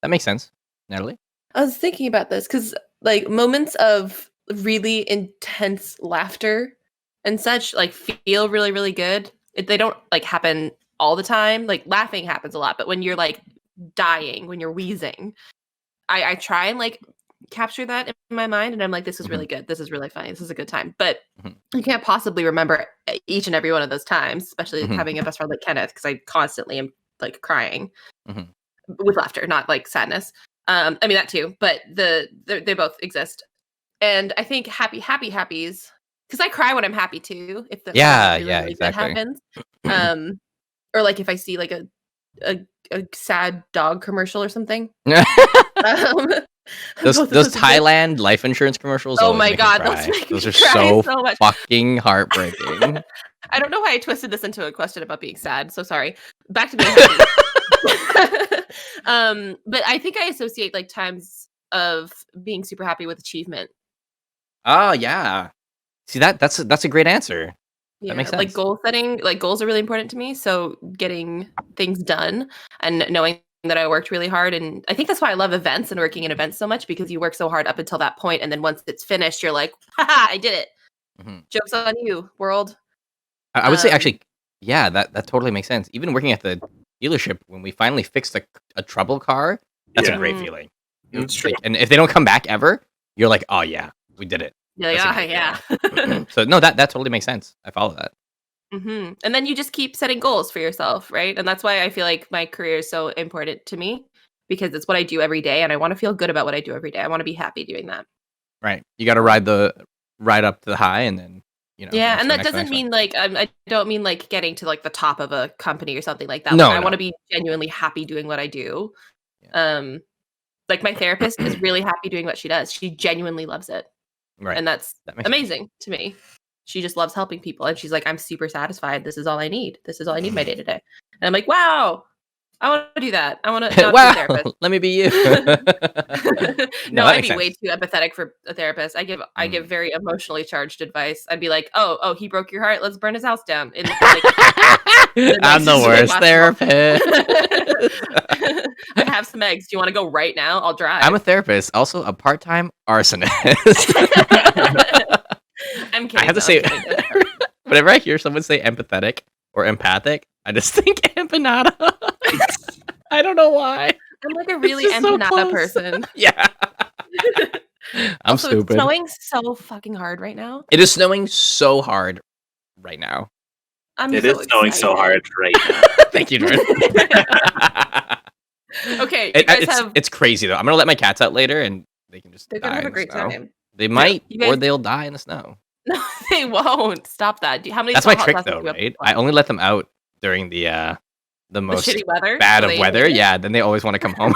that makes sense. Natalie? I was thinking about this because like moments of really intense laughter and such like feel really, really good. They don't like happen all the time. Like laughing happens a lot, but when you're like dying, when you're wheezing, I try and like capture that in my mind, and I'm like, this is really good. This is really funny. This is a good time. But you can't possibly remember each and every one of those times, especially having a best friend like Kenneth, because I constantly am like crying with laughter, not like sadness. I mean that too, but they both exist. And I think happies, because I cry when I'm happy too. If the really exactly. happens, or like if I see like a sad dog commercial or something. Those Thailand life insurance commercials. Oh my god, those are so fucking heartbreaking. I don't know why I twisted this into a question about being sad. So sorry. Back to being happy. But I think I associate like times of being super happy with achievement. Oh yeah. See that's a great answer. Yeah, that makes sense. Like goal setting, like goals are really important to me. So getting things done and knowing that I worked really hard. And I think that's why I love events and working in events so much, because you work so hard up until that point, and then once it's finished, you're like, haha, I did it. Joke's on you, world. I would say actually, yeah, that totally makes sense. Even working at the dealership, when we finally fixed a trouble car, that's a great feeling. It's true. And if they don't come back ever, you're like, oh yeah, we did it. Yeah. So no, that totally makes sense. I follow that. And then you just keep setting goals for yourself, right? And that's why I feel like my career is so important to me, because it's what I do every day, and I want to feel good about what I do every day. I want to be happy doing that. Right. You got to ride up to the high, and then Yeah, and that doesn't mean like I don't mean like getting to like the top of a company or something like that. No, I want to be genuinely happy doing what I do. Yeah. Like my therapist is really happy doing what she does. She genuinely loves it. Right. And that's amazing to me. She just loves helping people, and she's like, I'm super satisfied. This is all I need. This is all I need my day to day. And I'm like, wow, I want to do that. I want to not be a therapist. Let me be you. No, I'd be way too empathetic for a therapist. I give very emotionally charged advice. I'd be like, oh, he broke your heart. Let's burn his house down. I'm the worst therapist. I have some eggs. Do you want to go right now? I'll drive. I'm a therapist, also a part-time arsonist. I'm kidding. I have to say, whenever I hear someone say empathetic or empathic, I just think empanada. I don't know why. I'm like a really empanada person. Yeah. I'm stupid. It's snowing so fucking hard right now. It is snowing so hard right now. It is snowing so hard right now. Thank you, Jordan. Okay, it's crazy though. I'm gonna let my cats out later, and they can just. They're gonna have a great time. They might, or they'll die in the snow. No, they won't. Stop that. How many? That's my trick, though, right? I only let them out during the most shitty weather, bad of weather. Yeah, then they always want to come home.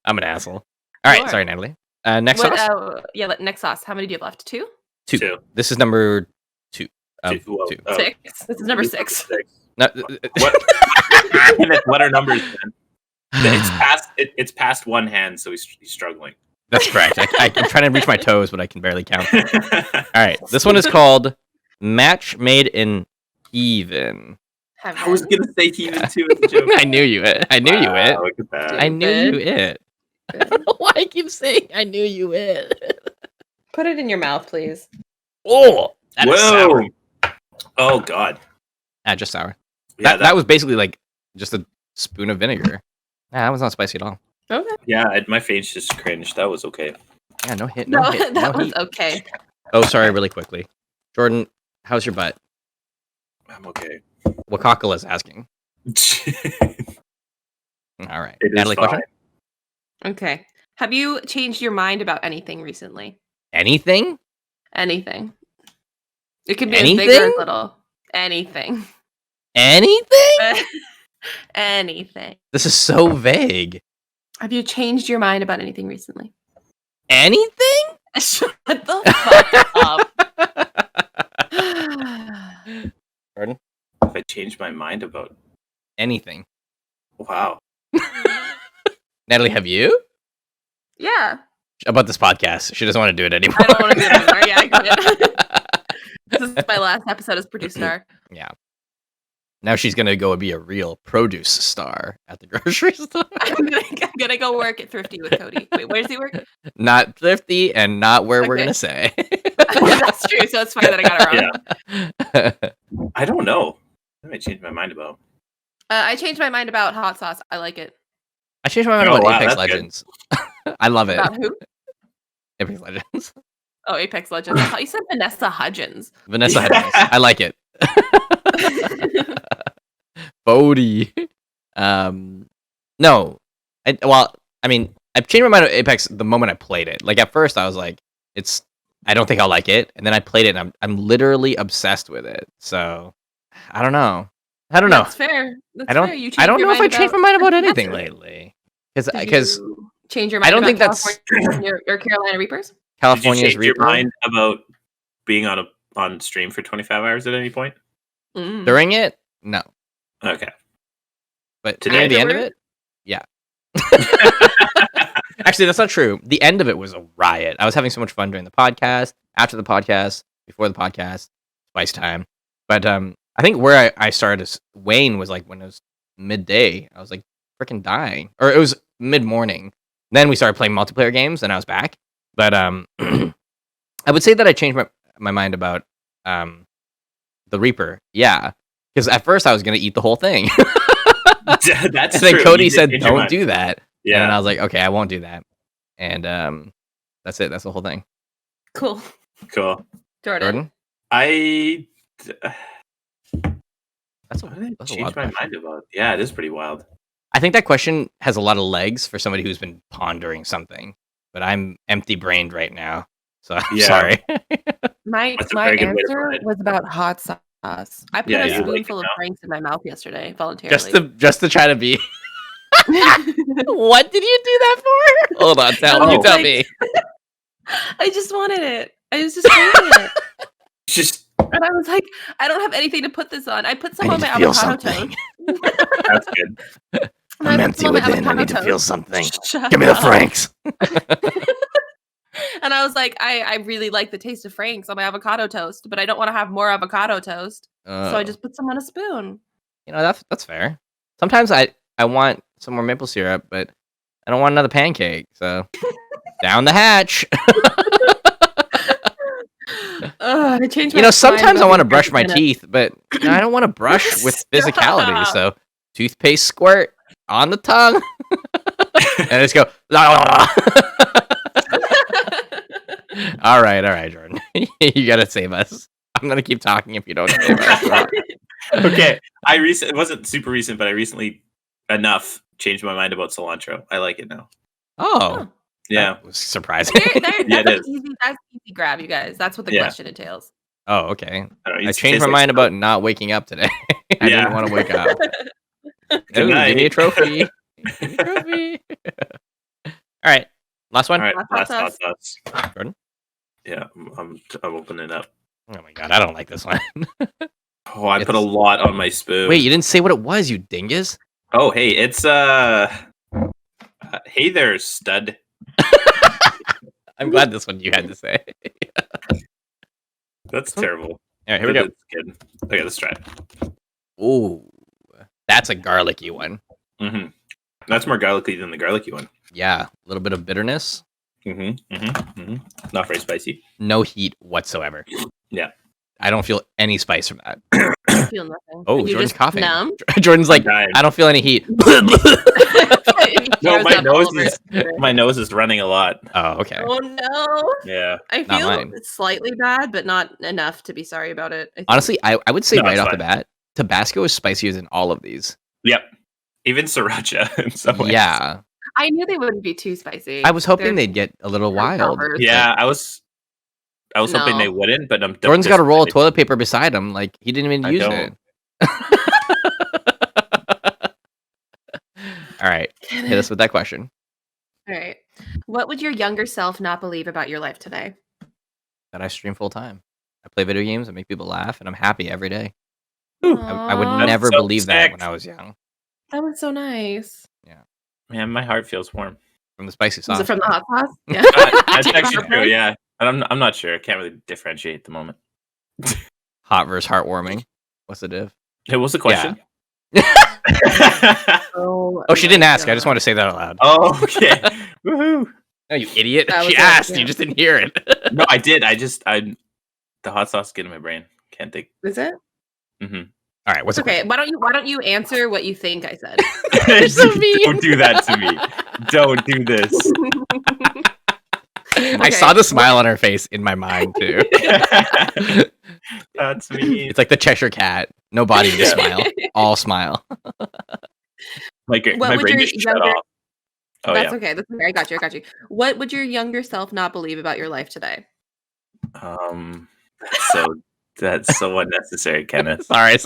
I'm an asshole. All right, sorry, Natalie. Next sauce. Next sauce. How many do you have left? Two. This is number 2. 2. 6. This is number 6. No, what are numbers then? It's past one hand, so he's struggling. That's correct. I'm trying to reach my toes, but I can barely count. All right, this one is called Match Made in Even. I was gonna say even too as a joke. I knew you it. I knew you it. Look at that. I knew you it. I don't know why I keep saying I knew you it. Put it in your mouth, please. Oh, that is sour. Oh god. Just sour. Yeah, that was basically like just a spoon of vinegar. Nah, that was not spicy at all. Okay. Yeah, my face just cringed. That was okay. Yeah, no hit. That was okay. Oh, sorry, really quickly. Jordan, how's your butt? I'm okay. Wakakala is asking. All right. Natalie, question? Okay. Have you changed your mind about anything recently? Anything? Anything. It could be as big or as little. Anything. Anything? Anything. This is so vague. Have you changed your mind about anything recently? Anything? Shut the fuck up. Pardon? If I changed my mind about anything. Wow. Mm-hmm. Natalie, have you? Yeah. About this podcast. She doesn't want to do it anymore. I don't want to do it anymore. Yeah, I quit. This is my last episode as producer star. Yeah. Now she's going to go be a real produce star at the grocery store. I'm gonna go work at Thrifty with Cody. Wait, where does he work? Not Thrifty and not where we're Okay. going to say. That's true. So it's fine that I got it wrong. Yeah. I don't know. I might change my mind about. I changed my mind about hot sauce. I like it. I changed my mind Oh, about wow, Apex that's good. Legends. I love it. About who? Apex Legends. Oh, Apex Legends. I thought you said Vanessa Hudgens. Vanessa Hudgens. I like it. Bodie. No. I mean, I changed my mind on Apex the moment I played it. Like, at first, I was like, I don't think I'll like it. And then I played it, and I'm literally obsessed with it. So, I don't know. That's fair. That's I don't fair. I don't know if I changed my mind about anything lately. Did Because you change your mind I don't about think that's your Carolina Reapers? Did you California's change your Reaper. mind about being on stream for 25 hours at any point? Mm. During it? No. Okay. But Today? near the end of it? Yeah. Actually, that's not true. The end of it was a riot. I was having so much fun during the podcast, after the podcast, before the podcast, twice time. But I think where I started to wane was like when it was midday. I was like freaking dying. Or it was mid-morning. Then we started playing multiplayer games, and I was back. But I would say that I changed my mind about the Reaper. Yeah. Because at first I was going to eat the whole thing. That's and then true. Cody You did said, change your don't mind. do that. Yeah. And I was like, okay, I won't do that. And that's it. That's the whole thing. Cool. Cool. Jordan. I That's a changed wild my question. mind about. Yeah, it is pretty wild. I think that question has a lot of legs for somebody who's been pondering something. But I'm empty-brained right now. So I'm Yeah. sorry. My That's a very good way to answer put it. was about hot sauce. I put Yeah, a you like spoonful it of now? Frank's in my mouth yesterday voluntarily. just to try to be. What did you do that for? Hold on, tell Oh. me. I just wanted it. I was just craving it. Just And I was like, I don't have anything to put this on. I put some I on need my to feel avocado something. toast. that's good. And I'm I put empty some on my within. I avocado need to feel toast. something. Shut Give me the up. Franks. And I was like, I really like the taste of Frank's on my avocado toast, but I don't want to have more avocado toast. So I just put some on a spoon. That's fair. Sometimes I want some more maple syrup, but I don't want another pancake. So down the hatch. I changed my Sometimes I want to brush my teeth. teeth, but I don't want to brush with physicality. Stop. So toothpaste squirt on the tongue, and I just go. All right, Jordan. You gotta save us. I'm gonna keep talking if you don't save us. Okay. It wasn't super recent, but I recently changed my mind about cilantro. I like it now. Oh, Yeah. that was surprising. Yeah, it is. That's easy grab, you guys. That's what the Yeah. question entails. Oh, okay. I don't know, it I used to changed taste my like mind smoke. about not waking up today. I Yeah. didn't want to wake up. Good Ooh, give me a night. trophy. Give me a trophy. All right, last one. All right, Last last hot hot sauce. sauce. Jordan? Yeah, I'm opening it up. Oh my god, I don't like this one. Oh, I put a lot on my spoon. Wait, you didn't say what it was, you dingus. Oh, hey, it's hey there, stud. I'm glad this one you had to say. That's terrible. All right, here we go. It's good. Okay, let's try it. Ooh, that's a garlicky one. Mm-hmm. That's more garlicky than the garlicky one. Yeah, a little bit of bitterness. Mm-hmm. Mm-hmm. Mm-hmm. Not very spicy. No heat whatsoever. Yeah. I don't feel any spice from that. I feel nothing. Oh, And you're Jordan's just coughing. numb. Jordan's like, I'm dying. I don't feel any heat. No, Throws up all over his- my nose is running a lot. Oh, okay. Oh no! Yeah. I Not feel mine. it's slightly bad, but not enough to be sorry about it. I think. Honestly, I would say No, right it's off the fine. bat, Tabasco is spicier than all of these. Yep. Even sriracha in some ways. Yeah. I knew they wouldn't be too spicy. I was hoping They're- they'd get a little they're wild. peppers. Yeah, I was hoping they No. wouldn't, but I'm Jordan's got a roll of disappointed. toilet paper beside him. Like, he didn't even I use don't. it. All right. Hit us with that question. All right. What would your younger self not believe about your life today? That I stream full time. I play video games. I make people laugh, and I'm happy every day. I would Aw. never so believe that sick. when I was young. That was so nice. Yeah. Man, my heart feels warm. From the spicy sauce. Was it from the hot sauce? Yeah. That's actually true, yeah. And I'm not sure. I can't really differentiate at the moment. Hot versus heartwarming. What's the diff? Hey, what's the question? Oh, she didn't ask. God. I just want to say that out loud. Oh, okay. Woohoo. No, you idiot. That She was asked. yeah. You just didn't hear it. No, I did. The hot sauce is getting in my brain. Can't think. Is it? Mm-hmm. All right. What's the question? Why don't you answer what you think I said? You're so mean. Don't do that to me. Don't do this. I saw the smile on her face in my mind too. That's me. It's like the Cheshire Cat. No body, just smile. All smile. My brain just shut off. Oh, That's okay. That's okay. I got you. What would your younger self not believe about your life today? That's so unnecessary, Kenneth. Sorry.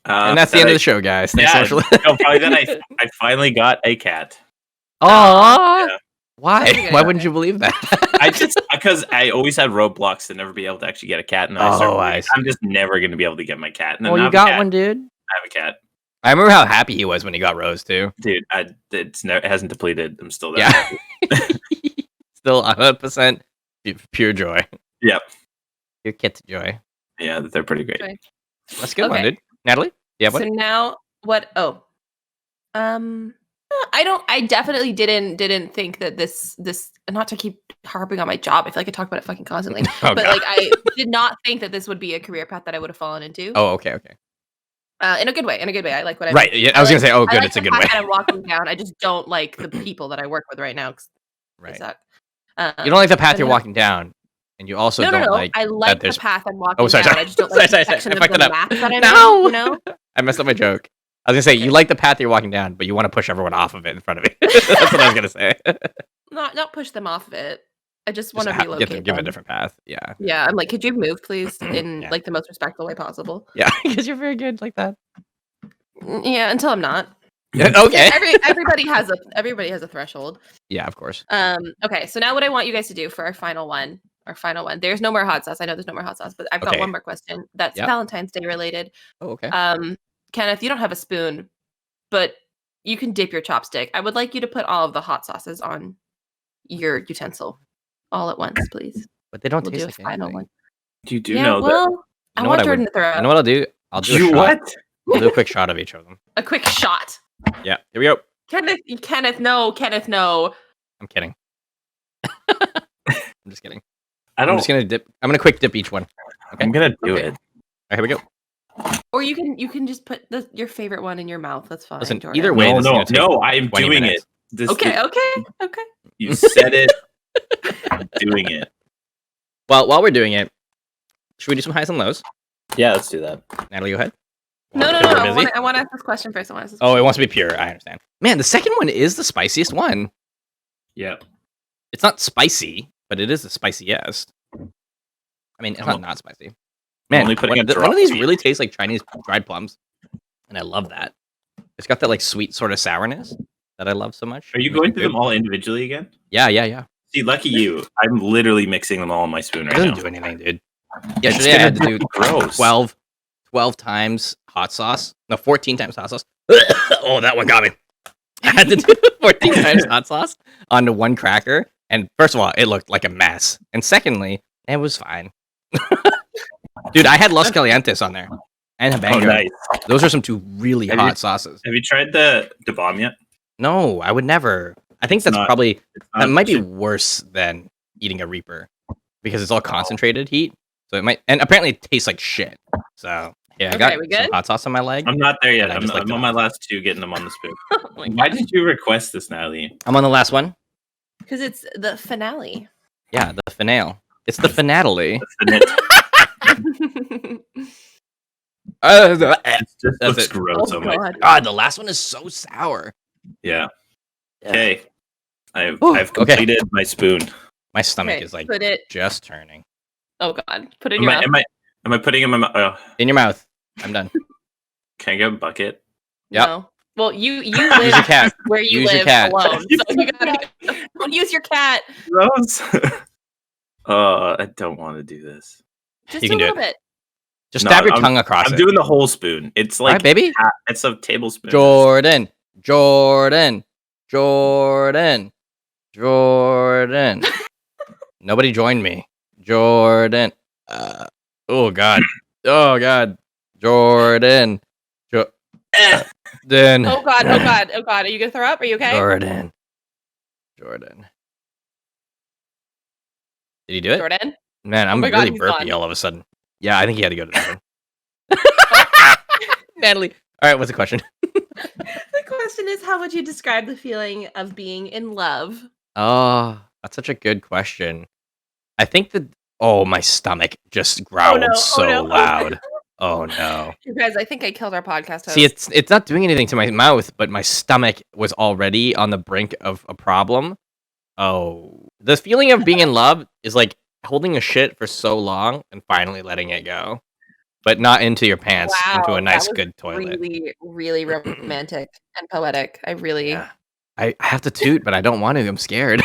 And that's the end of the show, guys. Thanks so much. Probably then I finally got a cat. Oh, yeah. Why? Why wouldn't you believe that? Because I always had roadblocks to never be able to actually get a cat, and I'm just never going to be able to get my cat. And you got one, dude. I have a cat. I remember how happy he was when he got Rose too. Dude, it hasn't depleted. I'm still there. Yeah. Still 100% pure joy. Yep. Your kit's joy. Yeah, they're pretty great. Okay. That's a good one, dude. Natalie? Yeah. What? So now what? Oh, I definitely didn't think that this. Not to keep harping on my job. I feel like I talk about it fucking constantly. But like, I did not think that this would be a career path that I would have fallen into. Oh, okay. In a good way. I like what I right. Yeah, I was gonna say, oh, good. It's a good way. I'm walking down. I just don't like the people that I work with right now. Right. They suck. You don't like the path you're walking down, and you also don't like. I like the path I'm walking down. I just don't like the section of the map that I'm in, you know? I messed up my joke. I was gonna say you like the path you're walking down, but you want to push everyone off of it in front of you. That's what I was gonna say. Not push them off of it. I just want to relocate them. Give a different path. Yeah. Yeah. I'm like, could you move, please, in like the most respectful way possible? Yeah, because you're very good like that. Yeah, until I'm not. Okay. Everybody has a threshold. Yeah, of course. Okay, so now what I want you guys to do for our final one. There's no more hot sauce. I know there's no more hot sauce, but I've got one more question that's Valentine's Day related. Oh, okay. Kenneth, you don't have a spoon, but you can dip your chopstick. I would like you to put all of the hot sauces on your utensil all at once, please. But they don't taste like final anything. one. You do know that. I want Jordan to throw. You know what I'll do? I'll do a shot. What? I'll do a quick shot of each of them. A quick shot. Yeah. Here we go. Kenneth, no. I'm kidding. I'm just kidding. I'm just gonna dip. I'm gonna quick dip each one. Okay. I'm gonna do it. All right, here we go. Or you can just put your favorite one in your mouth. That's fine. Listen, Jordan. either way, no, I am doing minutes. it. Okay. You said it. I'm doing it. Well, while we're doing it, should we do some highs and lows? Yeah, let's do that. Natalie, go ahead. No. I want to ask this question first. Oh, it wants to be pure. I understand. Man, the second one is the spiciest one. Yeah. It's not spicy, but it is the spiciest. I mean, it's not spicy. Man, one of these really tastes like Chinese dried plums, and I love that. It's got that like sweet sort of sourness that I love so much. Are you going through them all individually again? Yeah. See, lucky you. I'm literally mixing them all in my spoon right now. It doesn't do anything, dude. Yesterday I had to do 12 times hot sauce. No, 14 times hot sauce. Oh, that one got me. I had to do 14 times hot sauce onto one cracker. And first of all, it looked like a mess. And secondly, it was fine. Dude, I had Los Calientes on there. And Habanero. Oh, nice. Those are some two really hot sauces. Have you tried the bomb yet? No, I would never. I think that might be worse than eating a Reaper. Because it's all concentrated heat. So it might, and apparently it tastes like shit. So yeah, I got some hot sauce on my leg. I'm not there yet. I'm on my last two, getting them on the spoon. Why did you request this, Natalie? I'm on the last one. Because it's the finale. Yeah, the finale. It's the finale. It looks gross. Oh my God, the last one is so sour. Yeah. Okay. I've completed my spoon. My stomach is like just turning. Oh God! Put it in your mouth. Am I putting it in my mouth? In your mouth. I'm done. Can I get a bucket? Yeah. No. Well, you live use your cat. Where you live alone. So you don't use your cat. Rose. I don't want to do this. Just a little bit. Just stab your tongue across I'm it. doing the whole spoon. It's like right, baby. It's a tablespoon. Jordan. Nobody joined me. Jordan. Oh God. Jordan. Then. Oh God. Are you gonna throw up? Are you okay? Jordan. Did he do it? Jordan. Man, I'm my God, really he's burpy gone. all of a sudden. Yeah, I think he had to go to the bathroom. Natalie. All right, what's the question? The question is, how would you describe the feeling of being in love? Oh, that's such a good question. I think that my stomach just growled so loud. Oh no. You guys, I think I killed our podcast host. See, it's not doing anything to my mouth, but my stomach was already on the brink of a problem. Oh, the feeling of being in love is like holding a shit for so long and finally letting it go, but not into your pants, into a nice, good toilet. Really, really romantic and poetic. Yeah. I have to toot, but I don't want to. I'm scared.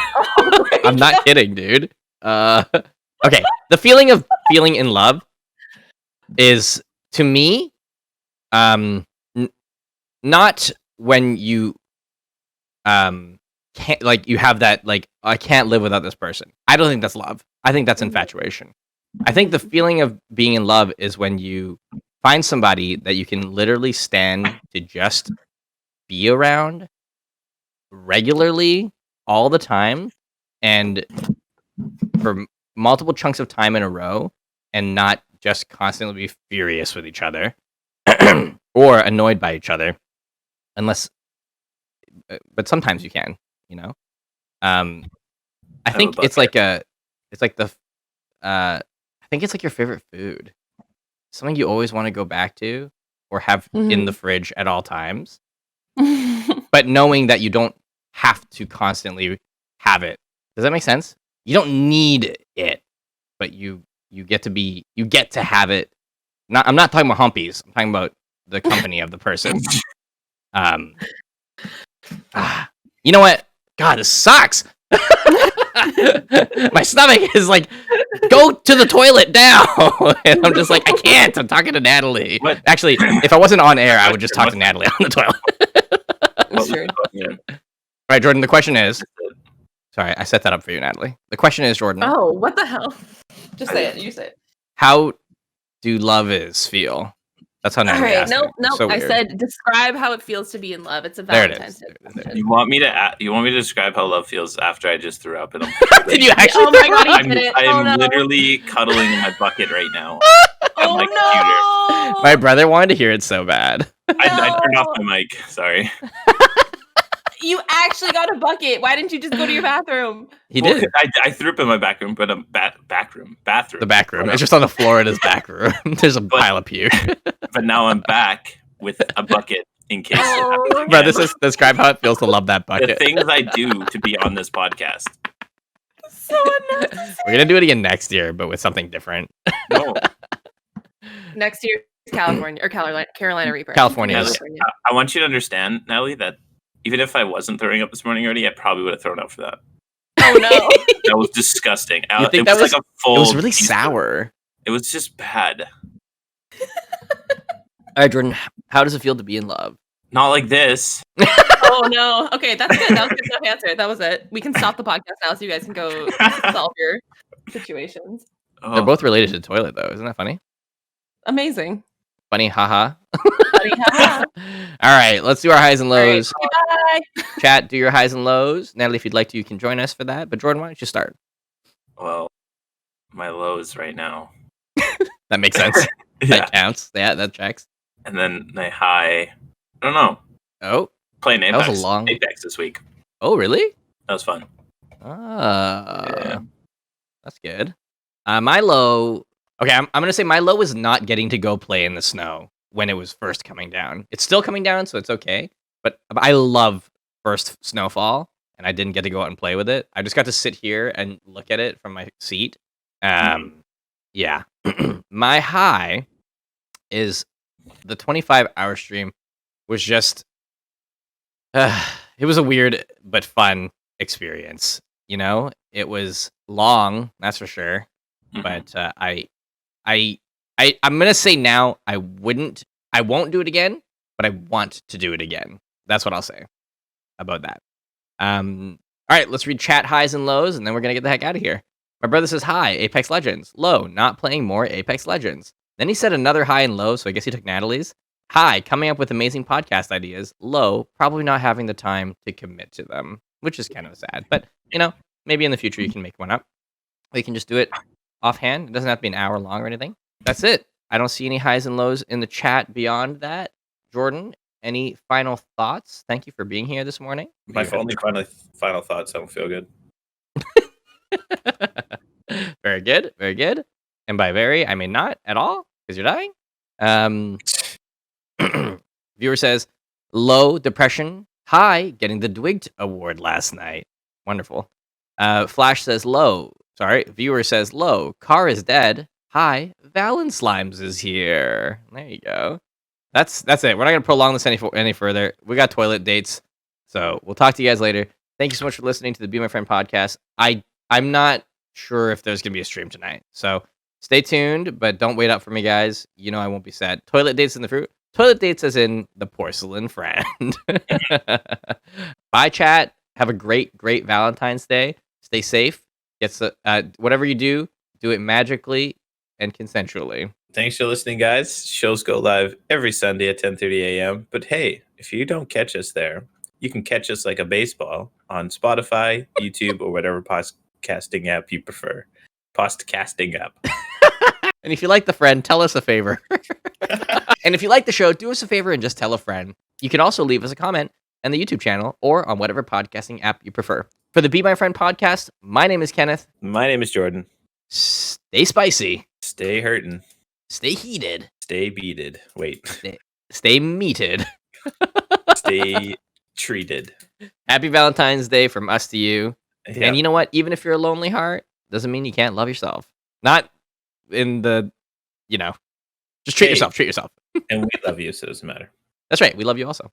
I'm not kidding, dude. Okay. The feeling of feeling in love is, to me, not when you can't, like, you have that, like, I can't live without this person. I don't think that's love. I think that's infatuation. I think the feeling of being in love is when you find somebody that you can literally stand to just be around regularly all the time and for multiple chunks of time in a row, and not just constantly be furious with each other or annoyed by each other, unless but sometimes you can, you know. I think it's like I think it's like your favorite food, something you always want to go back to or have in the fridge at all times, but knowing that you don't have to constantly have it. Does that make sense? You don't need it, but you get to have it. I'm not talking about humpies. I'm talking about the company of the person. You know what? God, this sucks. My stomach is like, go to the toilet now. And I'm just like, I can't. I'm talking to Natalie. What? Actually, if I wasn't on air, I would just talk to Natalie on the toilet. All right, Jordan, the question is... Sorry, I set that up for you, Natalie. The question is, Jordan. Oh, what the hell? Just say it. You say it. How do love is feel? That's how Natalie asked it. No. So I weird. said describe how it feels to be in love. It's a There it Valentine's Day. is. You want me to describe how love feels after I just threw up? And Did you actually? Oh my God, he did it. I'm literally cuddling in my bucket right now. Oh no! My brother wanted to hear it so bad. I turned off my mic. Sorry. You actually got a bucket. Why didn't you just go to your bathroom? He did. I threw up in my back room, but bathroom. The back room. It's just on the floor in his back room. There's a pile of puke. But now I'm back with a bucket in case. Bro, describe how it feels to love that bucket. The things I do to be on this podcast. So unnecessary. We're gonna do it again next year, but with something different. No. Next year, California or Carolina Reaper. California. I want you to understand, Natalie, that even if I wasn't throwing up this morning already, I probably would have thrown up for that. Oh no! That was disgusting. You think it was like a full. It was really sour. It was just bad. All right, Jordan. How does it feel to be in love? Not like this. Oh no! Okay, that's good. That was a good enough answer. That was it. We can stop the podcast now, so you guys can go solve your situations. They're both related to the toilet, though. Isn't that funny? Amazing. Funny, haha. Funny, haha. All right, let's do our highs and lows. Right, bye. Chat, do your highs and lows. Natalie, if you'd like to, you can join us for that. But Jordan, why don't you start? Well, my lows right now. That makes sense. Yeah. That counts. Yeah, that checks. And then my high. I don't know. Oh, Playing Apex. That was a long... Apex this week. Oh, really? That was fun. Yeah. That's good. My low... Okay, I'm going to say my low is not getting to go play in the snow when it was first coming down. It's still coming down, so it's okay. But I love first snowfall, and I didn't get to go out and play with it. I just got to sit here and look at it from my seat. Yeah. My high is the 25-hour stream was just... it was a weird but fun experience. You know? It was long, that's for sure. But I I'm gonna say now I won't do it again, but I want to do it again. That's what I'll say about that. All right, let's read chat highs and lows, and then we're gonna get the heck out of here. My brother says hi, Apex Legends. Low, not playing more Apex Legends. Then he said another high and low, so I guess he took Natalie's. High, coming up with amazing podcast ideas. Low, probably not having the time to commit to them, which is kind of sad. But, maybe in the future you can make one up. Or you can just do it offhand. It doesn't have to be an hour long or anything. That's it. I don't see any highs and lows in the chat beyond that. Jordan, any final thoughts? Thank you for being here this morning. My only final thoughts, I don't feel good. Very good. Very good. And by very, I mean not at all, because you're dying. Viewer says, low depression. High, getting the Dwigged Award last night. Wonderful. Flash says low. Sorry, viewer says low. Car is dead. High, Valen Slimes is here. There you go. That's it. We're not gonna prolong this any further. We got toilet dates, so we'll talk to you guys later. Thank you so much for listening to the Be My Friend podcast. I'm not sure if there's gonna be a stream tonight, so stay tuned, but don't wait up for me, guys. I won't be sad. Toilet dates in the fruit. Toilet dates as in the porcelain friend. Bye, chat. Have a great Valentine's Day. Stay safe. Whatever you do it magically and consensually. Thanks for listening, guys. Shows go live every Sunday at 10:30 a.m. But hey, if you don't catch us there, you can catch us like a baseball on Spotify, YouTube, or whatever podcasting app you prefer. Podcasting app. And if you like the friend, tell us a favor. And if you like the show, do us a favor and just tell a friend. You can also leave us a comment on the YouTube channel or on whatever podcasting app you prefer. For the Be My Friend podcast, my name is Kenneth. My name is Jordan. Stay spicy. Stay hurtin'. Stay heated. Stay beated. Wait. Stay meated. Stay treated. Happy Valentine's Day from us to you. Yeah. And you know what? Even if you're a lonely heart, doesn't mean you can't love yourself. Not in the, just treat yourself. Treat yourself. And we love you, so it doesn't matter. That's right. We love you also.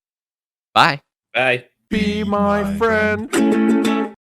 Bye. Bye. Be my friend.